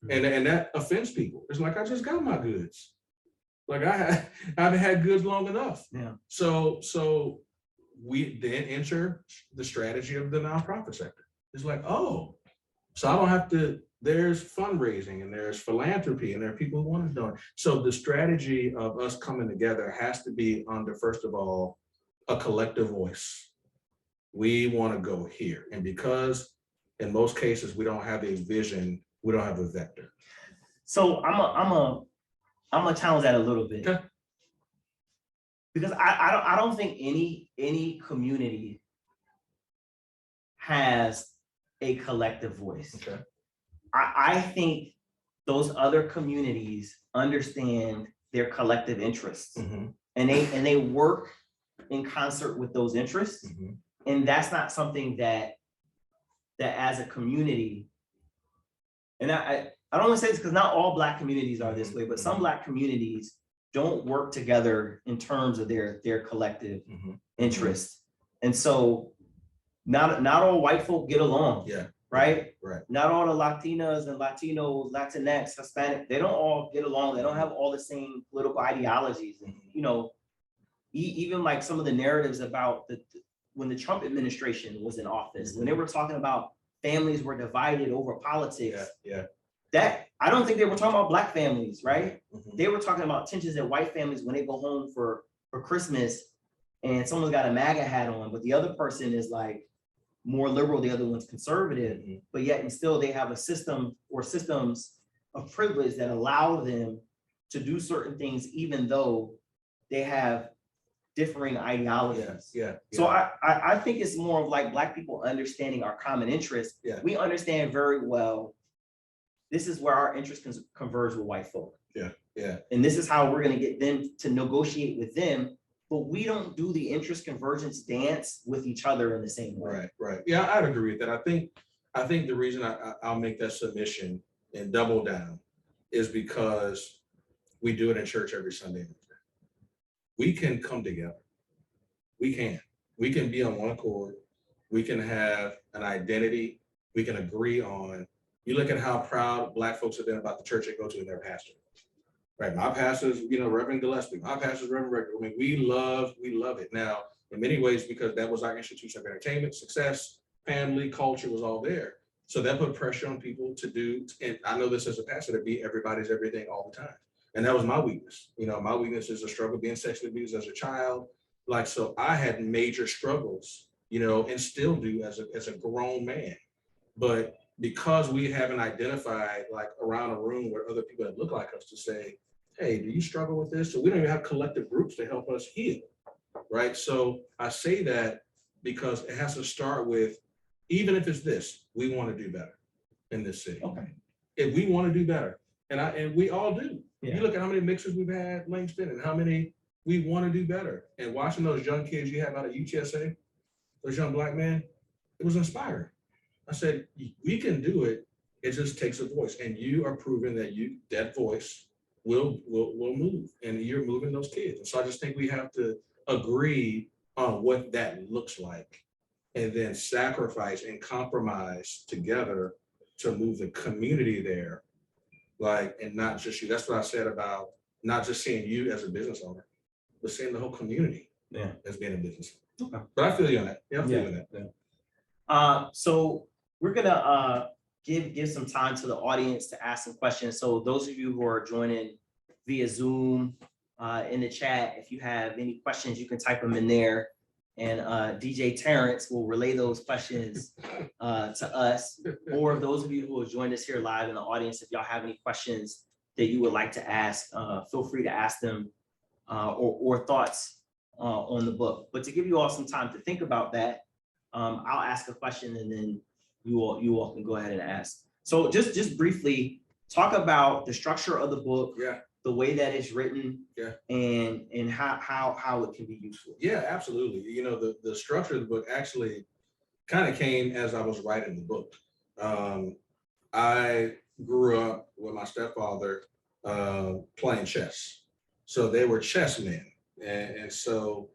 And that offends people. It's like, I just got my goods. Like I've had goods long enough. Yeah. So we then enter the strategy of the nonprofit sector. It's like, oh, so I don't have to, there's fundraising and there's philanthropy and there are people who want to do it. So the strategy of us coming together has to be under, first of all, a collective voice. We want to go here. And because in most cases, we don't have a vision, we don't have a vector. So I'm gonna challenge that a little bit. Okay. Because I don't think any community has a collective voice. Okay. I think those other communities understand their collective interests, Mm-hmm. and they work in concert with those interests. Mm-hmm. And that's not something that as a community, and I don't want to say this because not all Black communities are this way, but some Black communities don't work together in terms of their collective interests. And so not all white folk get along. Yeah. Right? Right. Not all the Latinas and Latinos, Latinx, Hispanic, they don't all get along. They don't have all the same political ideologies. And, you know, even like some of the narratives about when the Trump administration was in office, when they were talking about families were divided over politics. Yeah. That, I don't think they were talking about Black families, right? Mm-hmm. They were talking about tensions in white families when they go home for Christmas and someone's got a MAGA hat on, but the other person is like more liberal, the other one's conservative, but yet and still they have a system or systems of privilege that allow them to do certain things, even though they have differing ideologies. Yeah. So I think it's more of like Black people understanding our common interests. Yeah. We understand very well, this is where our interests converge with white folk. Yeah. And this is how we're gonna get them to negotiate with them, but we don't do the interest convergence dance with each other in the same way. Right. Yeah, I'd agree with that. I think the reason I'll make that submission and double down is because we do it in church every Sunday. We can come together. We can be on one accord. We can have an identity. We can agree on, you look at how proud Black folks have been about the church they go to and their pastor. Right, my pastor's, Reverend Gillespie, my pastor's Reverend Rector. I mean, we love it. Now, in many ways, because that was our institution of entertainment, success, family, culture was all there. So that put pressure on people to do, and I know this as a pastor, to be everybody's everything all the time. And that was my weakness. My weakness is a struggle being sexually abused as a child. Like, so I had major struggles, and still do as a grown man. But because we haven't identified like around a room where other people that look like us to say, hey, do you struggle with this? So we don't even have collective groups to help us heal, right? So I say that because it has to start with, even if it's this, we want to do better in this city. Okay. If we want to do better, and we all do. Yeah. You look at how many mixers we've had, Langston, and how many we want to do better. And watching those young kids you have out of UTSA, those young Black men, it was inspiring. I said, we can do it. It just takes a voice, and you are proving that voice will move, and you're moving those kids. And so I just think we have to agree on what that looks like, and then sacrifice and compromise together to move the community there. Like, and not just you. That's what I said about not just seeing you as a business owner, but seeing the whole community as being a business owner. Okay. But I feel you on that. Yeah, I feel you on that. Yeah. So we're gonna give some time to the audience to ask some questions. So those of you who are joining via Zoom, in the chat, if you have any questions, you can type them in there, and DJ Terrence will relay those questions to us. Or those of you who have joined us here live in the audience, if y'all have any questions that you would like to ask, feel free to ask them, or thoughts on the book. But to give you all some time to think about that, I'll ask a question and then you all can go ahead and ask. So just briefly talk about the structure of the book, the way that it's written, and how it can be useful. Yeah, absolutely. The structure of the book actually kind of came as I was writing the book. I grew up with my stepfather playing chess. So they were chess men. And so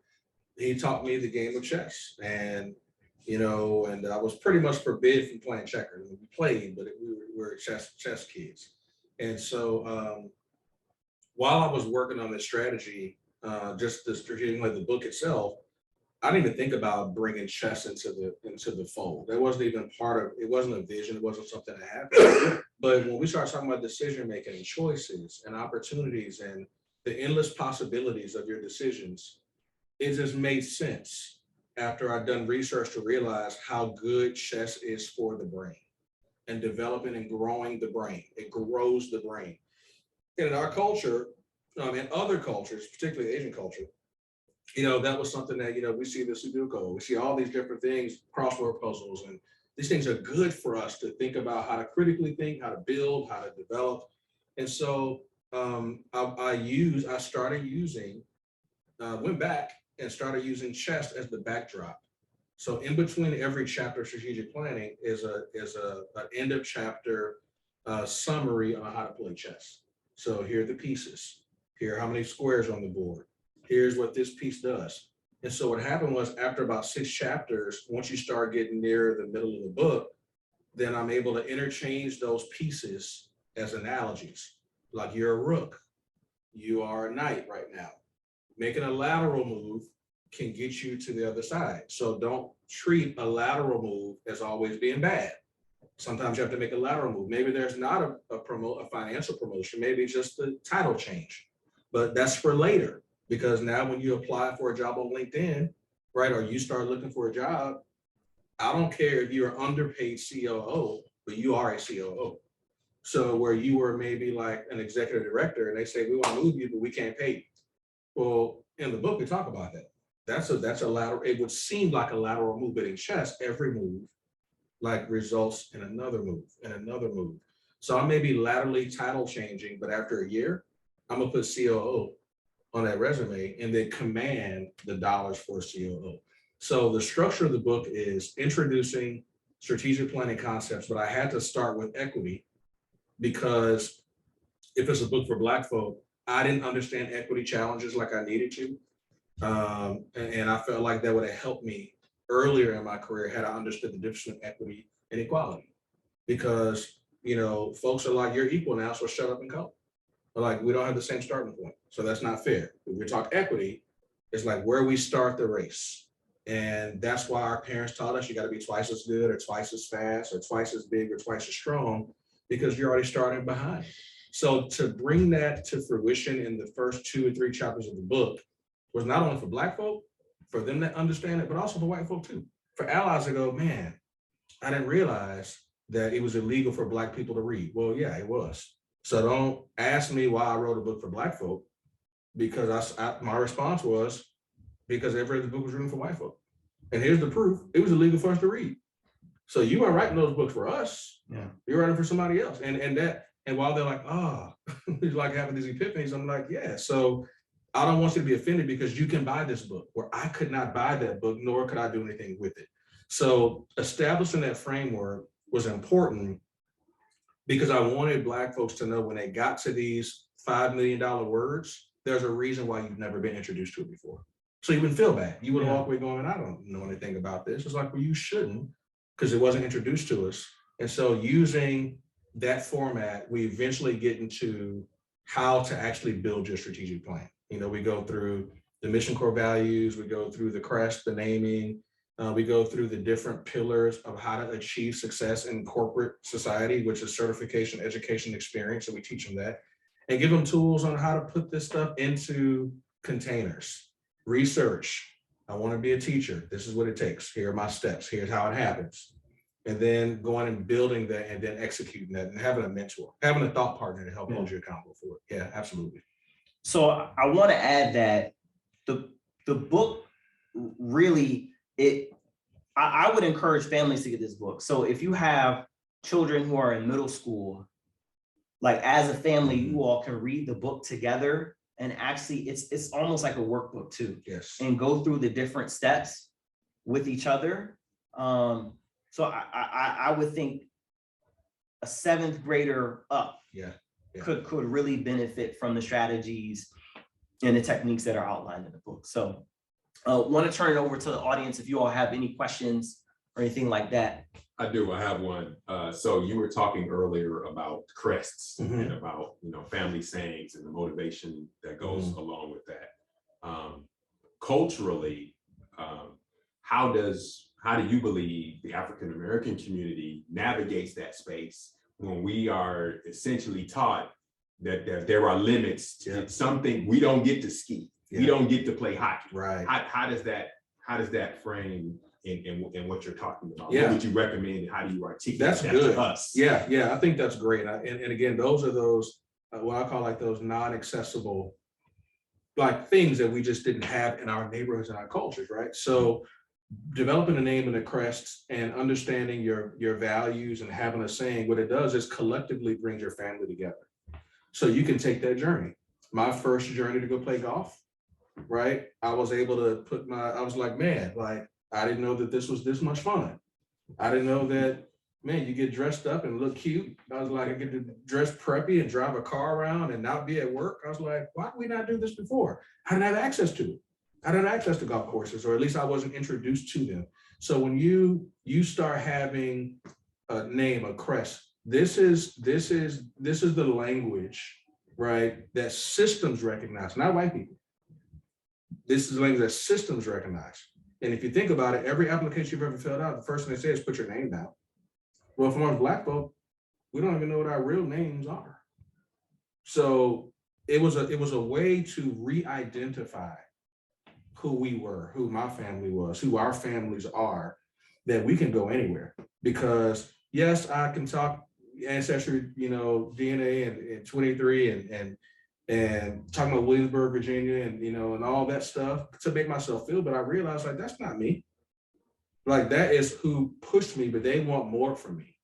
he taught me the game of chess, and and I was pretty much forbid from playing checkers. I mean, we played, but we were chess kids. And so while I was working on this strategy, just the strategic, like the book itself, I didn't even think about bringing chess into the fold. That wasn't even part of it. Wasn't a vision. It wasn't something that happened. But when we start talking about decision making and choices and opportunities and the endless possibilities of your decisions, it just made sense after I'd done research to realize how good chess is for the brain and developing and growing the brain. It grows the brain. And in our culture, in other cultures, particularly Asian culture, that was something that, we see the Sudoku, we see all these different things, crossword puzzles, and these things are good for us to think about how to critically think, how to build, how to develop. And so I started using, went back and started using chess as the backdrop. So in between every chapter of strategic planning is an end of chapter summary on how to play chess. So here are the pieces. Here are how many squares on the board. Here's what this piece does. And so what happened was, after about 6 chapters, once you start getting near the middle of the book, then I'm able to interchange those pieces as analogies. Like, you're a rook, you are a knight right now. Making a lateral move can get you to the other side. So don't treat a lateral move as always being bad. Sometimes you have to make a lateral move. Maybe there's not a financial promotion, maybe it's just the title change, but that's for later. Because now when you apply for a job on LinkedIn, right, or you start looking for a job, I don't care if you're underpaid COO, but you are a COO. So where you were maybe like an executive director and they say, we want to move you, but we can't pay you. Well, in the book, we talk about that. That's a lateral, it would seem like a lateral move, but in chess, every move like results in another move and another move. So I may be laterally title changing, but after a year, I'm gonna put COO on that resume and then command the dollars for COO. So the structure of the book is introducing strategic planning concepts, but I had to start with equity because if it's a book for Black folk, I didn't understand equity challenges like I needed to. And I felt like that would have helped me earlier in my career had I understood the difference between equity and equality. Because, folks are like, you're equal now, so shut up and come. But like, we don't have the same starting point. So that's not fair. When we talk equity, it's like where we start the race. And that's why our parents taught us you got to be twice as good or twice as fast or twice as big or twice as strong, because you're already starting behind. So to bring that to fruition in the first 2 or 3 chapters of the book was not only for Black folk, for them to understand it, but also for white folk too. For allies to go, man, I didn't realize that it was illegal for Black people to read. Well, yeah, it was. So don't ask me why I wrote a book for Black folk, because my response was because every other book was written for white folk. And here's the proof: it was illegal for us to read. So you weren't writing those books for us. Yeah, you're writing for somebody else. And while they're like, it's like having these epiphanies, I'm like, yeah. So I don't want you to be offended because you can buy this book, where I could not buy that book, nor could I do anything with it. So establishing that framework was important because I wanted Black folks to know when they got to these $5 million words, there's a reason why you've never been introduced to it before. So you wouldn't feel bad. You would walk away going, I don't know anything about this. It's like, well, you shouldn't, because it wasn't introduced to us. And so using that format, we eventually get into how to actually build your strategic plan. We go through the mission core values, we go through the crest, the naming, we go through the different pillars of how to achieve success in corporate society, which is certification, education, experience. So we teach them that and give them tools on how to put this stuff into containers. Research. I want to be a teacher. This is what it takes. Here are my steps. Here's how it happens. And then going and building that and then executing that and having a mentor, having a thought partner to help hold you accountable for it. Yeah, absolutely. So I want to add that the book really, I would encourage families to get this book. So if you have children who are in middle school, like as a family, you all can read the book together, and actually it's almost like a workbook too. Yes. And go through the different steps with each other. So I would think a 7th grader up could really benefit from the strategies and the techniques that are outlined in the book. So Want to turn it over to the audience if you all have any questions or anything like that. I do. I have one. So you were talking earlier about crests Mhm. and about, family sayings and the motivation that goes along with that. Culturally, how do you believe the African American community navigates that space when we are essentially taught that there are limits to something? We don't get to ski. We don't get to play hockey. Right. How does that frame in what you're talking about? Yeah. What would you recommend? And how do you articulate That's that good. to us? Yeah, I think that's great. And again, those are those, what I call like those non-accessible, like things that we just didn't have in our neighborhoods and our cultures, right? So developing a name and a crest and understanding your values and having a saying, what it does is collectively brings your family together. So you can take that journey. My first journey to go play golf, right? I was able to I was like, man, like, I didn't know that this was this much fun. I didn't know that, man, you get dressed up and look cute. I was like, I get to dress preppy and drive a car around and not be at work. I was like, why did we not do this before? I didn't have access to it. I didn't have access to golf courses, or at least I wasn't introduced to them. So when you start having a name, a crest, this is the language, right, that systems recognize, not white people. This is the language that systems recognize. And if you think about it, every application you've ever filled out, the first thing they say is put your name down. Well, for most Black folk, we don't even know what our real names are. So it was a way to re-identify who we were, who my family was, who our families are, that we can go anywhere. Because yes, I can talk ancestry, DNA and 23 and talking about Williamsburg, Virginia, and all that stuff to make myself feel, but I realized like that's not me. Like that is who pushed me, but they want more from me.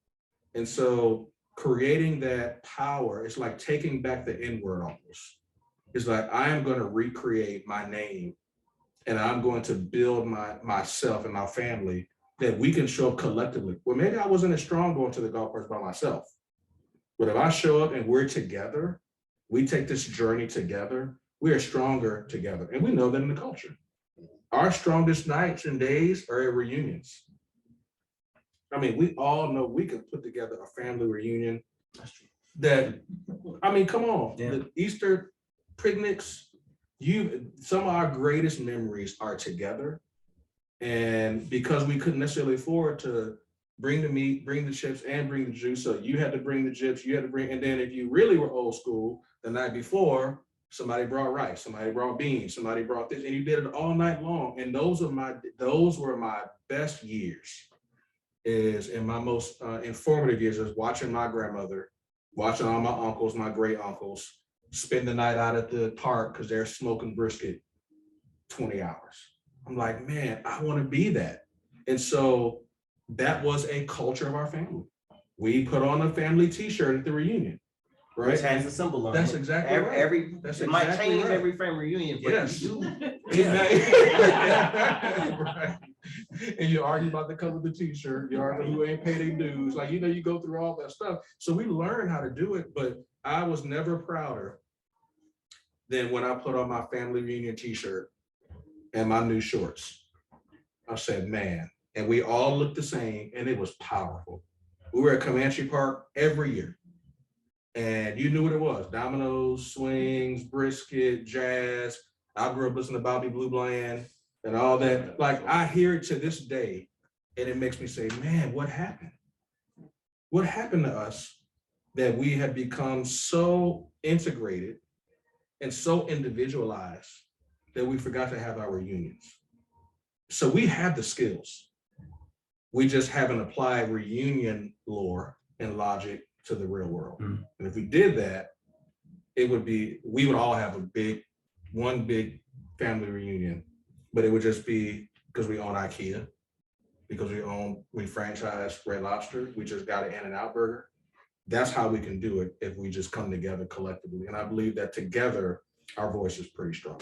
And so creating that power, it's like taking back the N-word almost. It's like I am going to recreate my name, and I'm going to build myself and my family that we can show up collectively. Well, maybe I wasn't as strong going to the golf course by myself, but if I show up and we're together, we take this journey together, we are stronger together. And we know that in the culture. Our strongest nights and days are at reunions. I mean, we all know we can put together a family reunion that, I mean, come on, the Easter picnics, some of our greatest memories are together. And because we couldn't necessarily afford to bring the meat, bring the chips, and bring the juice, so you had to bring the chips, and then if you really were old school, the night before, somebody brought rice, somebody brought beans, somebody brought this, and you did it all night long. And those were my best years, is in my most informative years, is watching my grandmother, watching all my uncles, my great uncles, spend the night out at the park because they're smoking brisket 20 hours. I'm like, man, I want to be that. And so that was a culture of our family. We put on a family t-shirt at the reunion, right? Which has a symbol on it. That's exactly right. It might change every family reunion, but yes. you do. Right. And you argue about the color of the t-shirt, you argue who ain't paid their dues, like, you go through all that stuff. So we learned how to do it, but I was never prouder than when I put on my family reunion t-shirt and my new shorts. I said, man, and we all looked the same, and it was powerful. We were at Comanche Park every year, and you knew what it was: dominoes, swings, brisket, jazz. I grew up listening to Bobby Blue Bland and all that. Like, I hear it to this day, and it makes me say, man, what happened? What happened to us that we have become so integrated and so individualized that we forgot to have our reunions? So we have the skills. We just haven't applied reunion lore and logic to the real world. And if we did that, we would all have one big family reunion, but it would just be because we own IKEA, because we franchise Red Lobster, we just got an In-N-Out burger. That's how we can do it, if we just come together collectively. And I believe that together, our voice is pretty strong.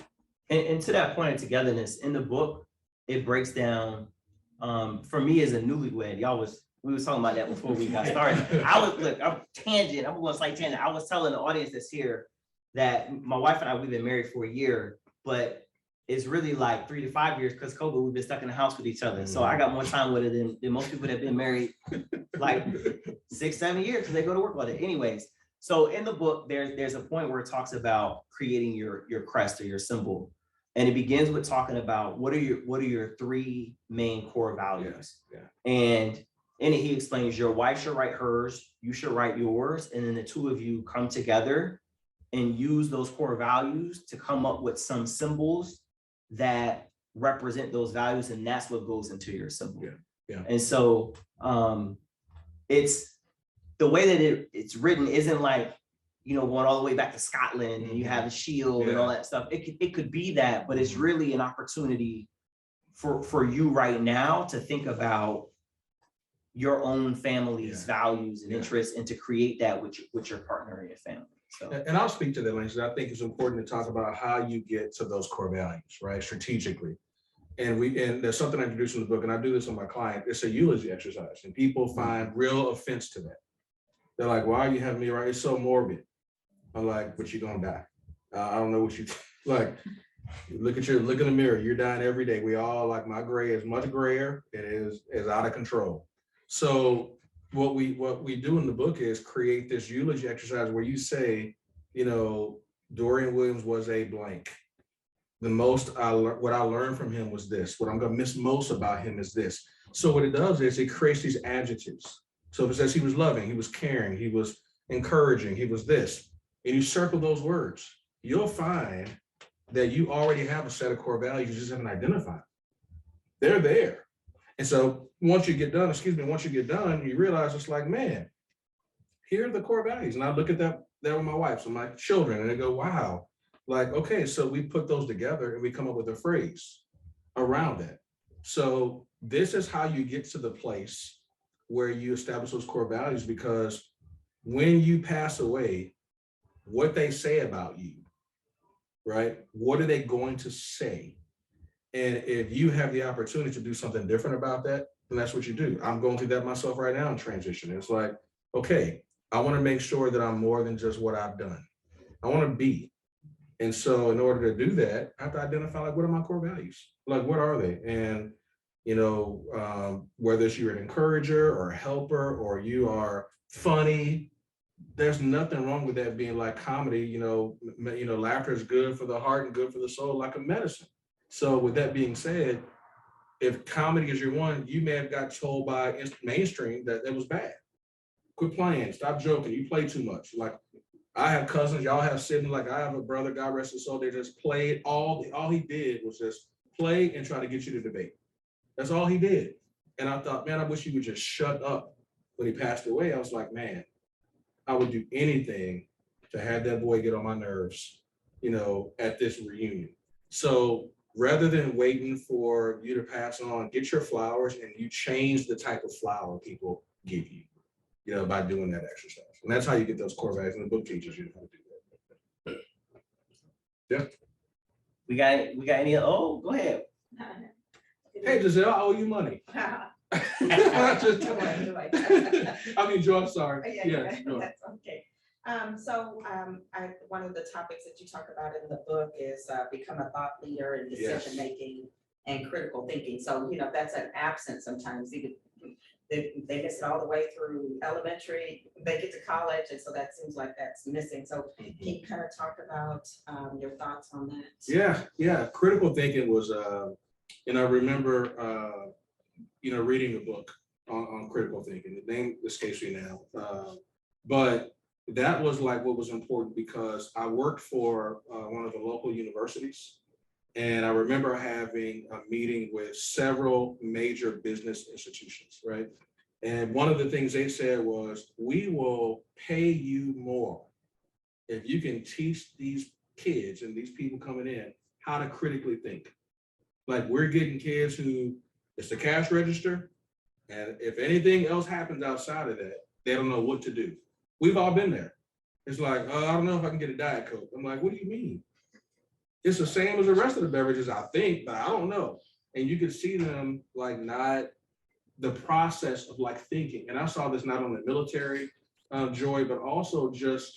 And to that point of togetherness, in the book, it breaks down, for me as a newlywed, we was talking about that before we got started. I'm going to slight tangent. I was telling the audience that's here that my wife and I, we've been married for a year, but it's really like 3 to 5 years because COVID, we've been stuck in the house with each other. So I got more time with it than most people that have been married like 6, 7 years because they go to work all day. Anyways, so in the book, there's a point where it talks about creating your crest or your symbol. And it begins with talking about what are your 3 main core values. Yeah. And in it, he explains your wife should write hers, you should write yours, and then the 2 of you come together and use those core values to come up with some symbols that represent those values, and that's what goes into your symbol. Yeah. And so it's the way that it's written isn't like, you know, going all the way back to Scotland and you have the shield and all that stuff. It could be that, but it's really an opportunity for you right now to think about your own family's values and interests and to create that with your partner and your family. So, and I'll speak to that, Lance. I think it's important to talk about how you get to those core values, right? Strategically. And there's something I introduced in the book, and I do this with my client. It's a eulogy exercise, and people find real offense to that. They're like, "Why are you having me write? It's so morbid." I'm like, "But you're gonna die. I don't know what you like. Look in the mirror. You're dying every day. We all, like, my gray is much grayer. It is out of control." So what we do in the book is create this eulogy exercise where you say, you know, Dorian Williams was a blank. What I learned from him was this. What I'm gonna miss most about him is this. So what it does is it creates these adjectives. So if it says he was loving, he was caring, he was encouraging, he was this, and you circle those words, you'll find that you already have a set of core values you just haven't identified. They're there. And so once you get done, you realize it's like, man, here are the core values. And I look at that with my wife, so my children, and they go, wow, like, okay, so we put those together and we come up with a phrase around that. So this is how you get to the place where you establish those core values, because when you pass away, what they say about you, right? What are they going to say? And if you have the opportunity to do something different about that, then that's what you do. I'm going through that myself right now in transition. It's like, okay, I want to make sure that I'm more than just what I've done. I want to be. And so in order to do that, I have to identify, like, what are my core values? Like, what are they? And, you know, whether it's you're an encourager or a helper or you are funny, there's nothing wrong with that being like comedy. You know, laughter is good for the heart and good for the soul, like a medicine. So with that being said, if comedy is your one, you may have got told by mainstream that it was bad. Quit playing, stop joking, you play too much. Like, I have cousins, y'all have siblings, like I have a brother, God rest his soul, they just played all he did was just play and try to get you to debate. That's all he did. And I thought, man, I wish he would just shut up. When he passed away, I was like, man, I would do anything to have that boy get on my nerves, you know, at this reunion. So rather than waiting for you to pass on, get your flowers, and you change the type of flower people give you, you know, by doing that exercise. And that's how you get those core values. And the book teaches you how to do that. Yeah. We got any? Oh, go ahead. Hey, Giselle, I owe you money. I mean, Joe, I'm sorry. Yeah, that's okay. One of the topics that you talk about in the book is become a thought leader in decision making and critical thinking. So, you know, that's an absence sometimes. Even they miss it all the way through elementary, they get to college, and so that seems like that's missing. So can you kind of talk about your thoughts on that? Yeah. Critical thinking was, and I remember, you know, reading the book on critical thinking. The name escapes me now, but that was like what was important, because I worked for one of the local universities, and I remember having a meeting with several major business institutions, right? And one of the things they said was, we will pay you more if you can teach these kids and these people coming in how to critically think. Like, we're getting kids who, it's the cash register, and if anything else happens outside of that, they don't know what to do. We've all been there. It's like, oh, I don't know if I can get a Diet Coke. I'm like, what do you mean? It's the same as the rest of the beverages, I think, but I don't know. And you could see them like not the process of like thinking. And I saw this not only military, Joy, but also just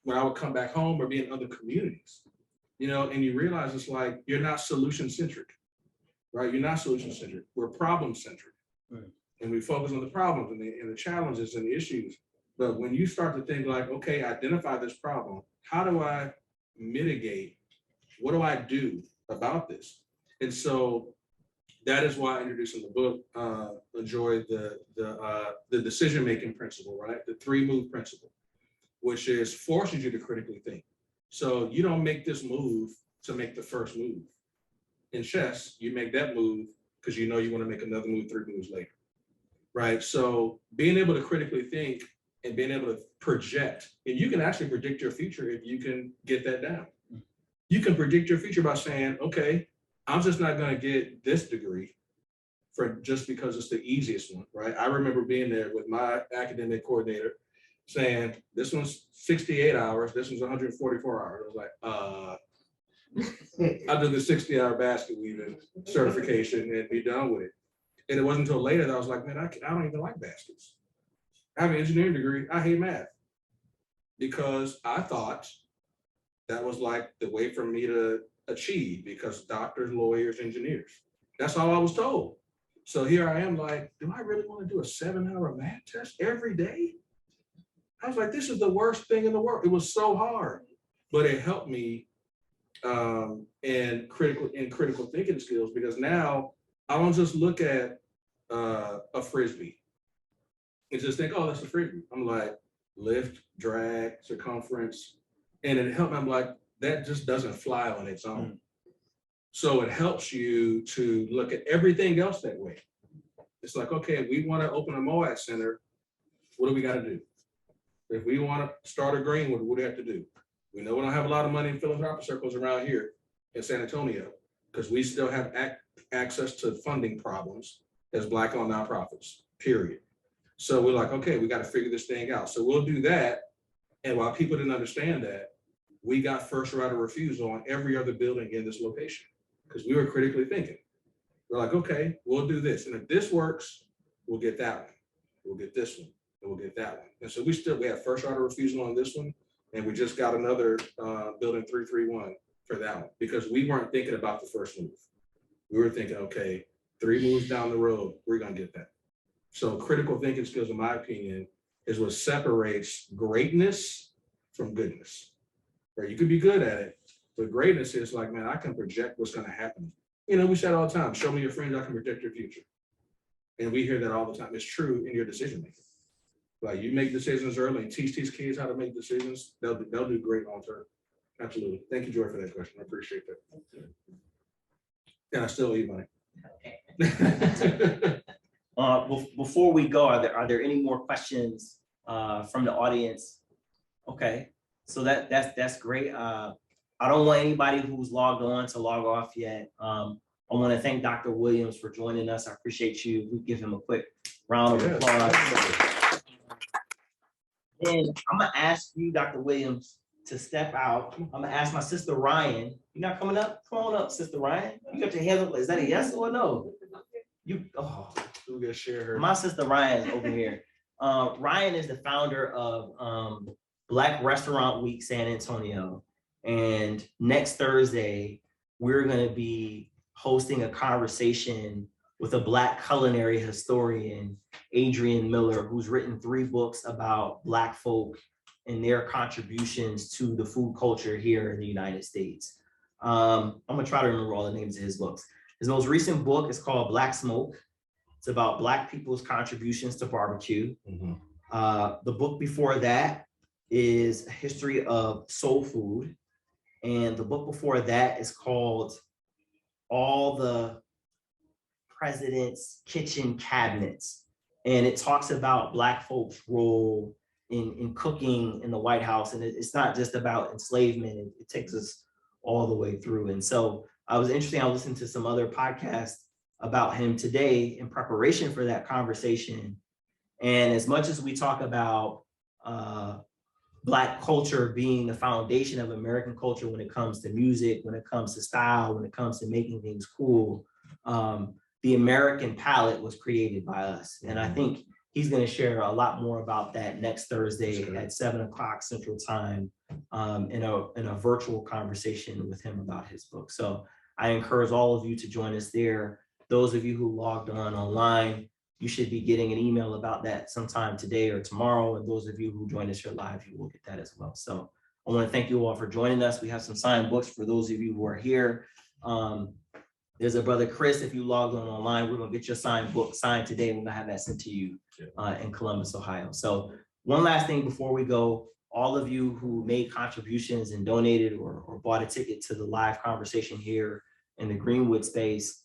when I would come back home or be in other communities. you know, and you realize it's like, you're not solution centric, right? You're not solution centric. We're problem centric. Right. And we focus on the problems and the challenges and the issues. But when you start to think like, okay, identify this problem, how do I mitigate? What do I do about this? And so that is why I introduced in the book, enjoy the decision-making principle, right? The 3-move principle, which is forces you to critically think. So you don't make this move to make the first move. In chess, you make that move because you know you want to make another move 3 moves later, right? So being able to critically think and being able to project, and you can actually predict your future if you can get that down. You can predict your future by saying, okay, I'm just not going to get this degree for just because it's the easiest one, right? I remember being there with my academic coordinator saying, this one's 68 hours, this one's 144 hours. I was like, I'll do the 60-hour basket weaving certification and be done with it. And it wasn't until later that I was like, man, I don't even like baskets. I have an engineering degree, I hate math. Because I thought that was like the way for me to achieve, because doctors, lawyers, engineers, that's all I was told. So here I am like, do I really want to do a 7-hour math test every day? I was like, this is the worst thing in the world. It was so hard, but it helped me in critical thinking skills, because now I don't just look at a Frisbee and just think, oh, that's a Frisbee. I'm like, lift, drag, circumference, and it helped me. I'm like, that just doesn't fly on its own. So it helps you to look at everything else that way. It's like, okay, we want to open a MoA Center. What do we got to do? If we want to start a Greenwood, what do we have to do? We know we don't have a lot of money in philanthropic circles around here in San Antonio, because we still have access to funding problems as Black-owned nonprofits, period. So we're like, okay, we got to figure this thing out. So we'll do that. And while people didn't understand that, we got first right of refusal on every other building in this location, because we were critically thinking. We're like, okay, we'll do this. And if this works, we'll get that one. We'll get this one, and we'll get that one. And so we have first right of refusal on this one. And we just got another building 331 for that one, because we weren't thinking about the first move. We were thinking, okay, 3 moves down the road, we're gonna get that. So critical thinking skills, in my opinion, is what separates greatness from goodness. Right? You could be good at it, but greatness is like, man, I can project what's gonna happen. You know, we say it all the time, show me your friends, I can predict your future. And we hear that all the time. It's true in your decision making. Like, you make decisions early and teach these kids how to make decisions, they'll do great long term. Absolutely. Thank you, Joy, for that question. I appreciate that. And I still owe you money. Before we go, are there any more questions from the audience? Okay, so that's great. I don't want anybody who's logged on to log off yet. I want to thank Dr. Williams for joining us. I appreciate you. We give him a quick round of applause. And I'm gonna ask you, Dr. Williams, to step out. I'm gonna ask my sister Ryan. You not coming up? Come on up, Sister Ryan. You got your hands up. Is that a yes or a no? You. Oh, we're gonna share her. My sister Ryan is over here. Ryan is the founder of Black Restaurant Week San Antonio, and next Thursday we're gonna be hosting a conversation with a Black culinary historian, Adrian Miller, who's written 3 books about Black folk and their contributions to the food culture here in the United States. I'm gonna try to remember all the names of his books. His most recent book is called Black Smoke. It's about Black people's contributions to barbecue. The book before that is a history of soul food. And the book before that is called All the President's Kitchen Cabinets. And it talks about Black folks' role in cooking in the White House. And it's not just about enslavement, it takes us all the way through. And so I was interested, I listened to some other podcasts about him today in preparation for that conversation. And as much as we talk about Black culture being the foundation of American culture when it comes to music, when it comes to style, when it comes to making things cool, the American palate was created by us. And I think he's going to share a lot more about that next Thursday at 7 o'clock Central Time in a virtual conversation with him about his book. So I encourage all of you to join us there. Those of you who logged on online, you should be getting an email about that sometime today or tomorrow. And those of you who joined us here live, you will get that as well. So I want to thank you all for joining us. We have some signed books for those of you who are here. There's a brother Chris, if you logged on online, we're gonna get your signed book signed today. We're gonna have that sent to you in Columbus, Ohio. So one last thing before we go, all of you who made contributions and donated or bought a ticket to the live conversation here in the Greenwood space,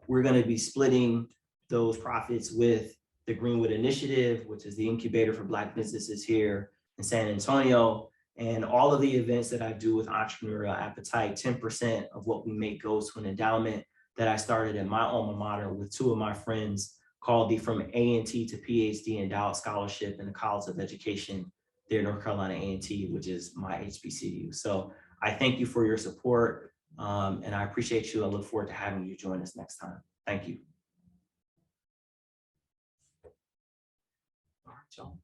we're gonna be splitting those profits with the Greenwood Initiative, which is the incubator for Black businesses here in San Antonio. And all of the events that I do with Entrepreneurial Appetite, 10% of what we make goes to an endowment that I started at my alma mater with two of my friends, called the From A&T to PhD Endowed Scholarship in the College of Education there in North Carolina A&T, which is my HBCU. So I thank you for your support, and I appreciate you. I look forward to having you join us next time. Thank you. All right, y'all.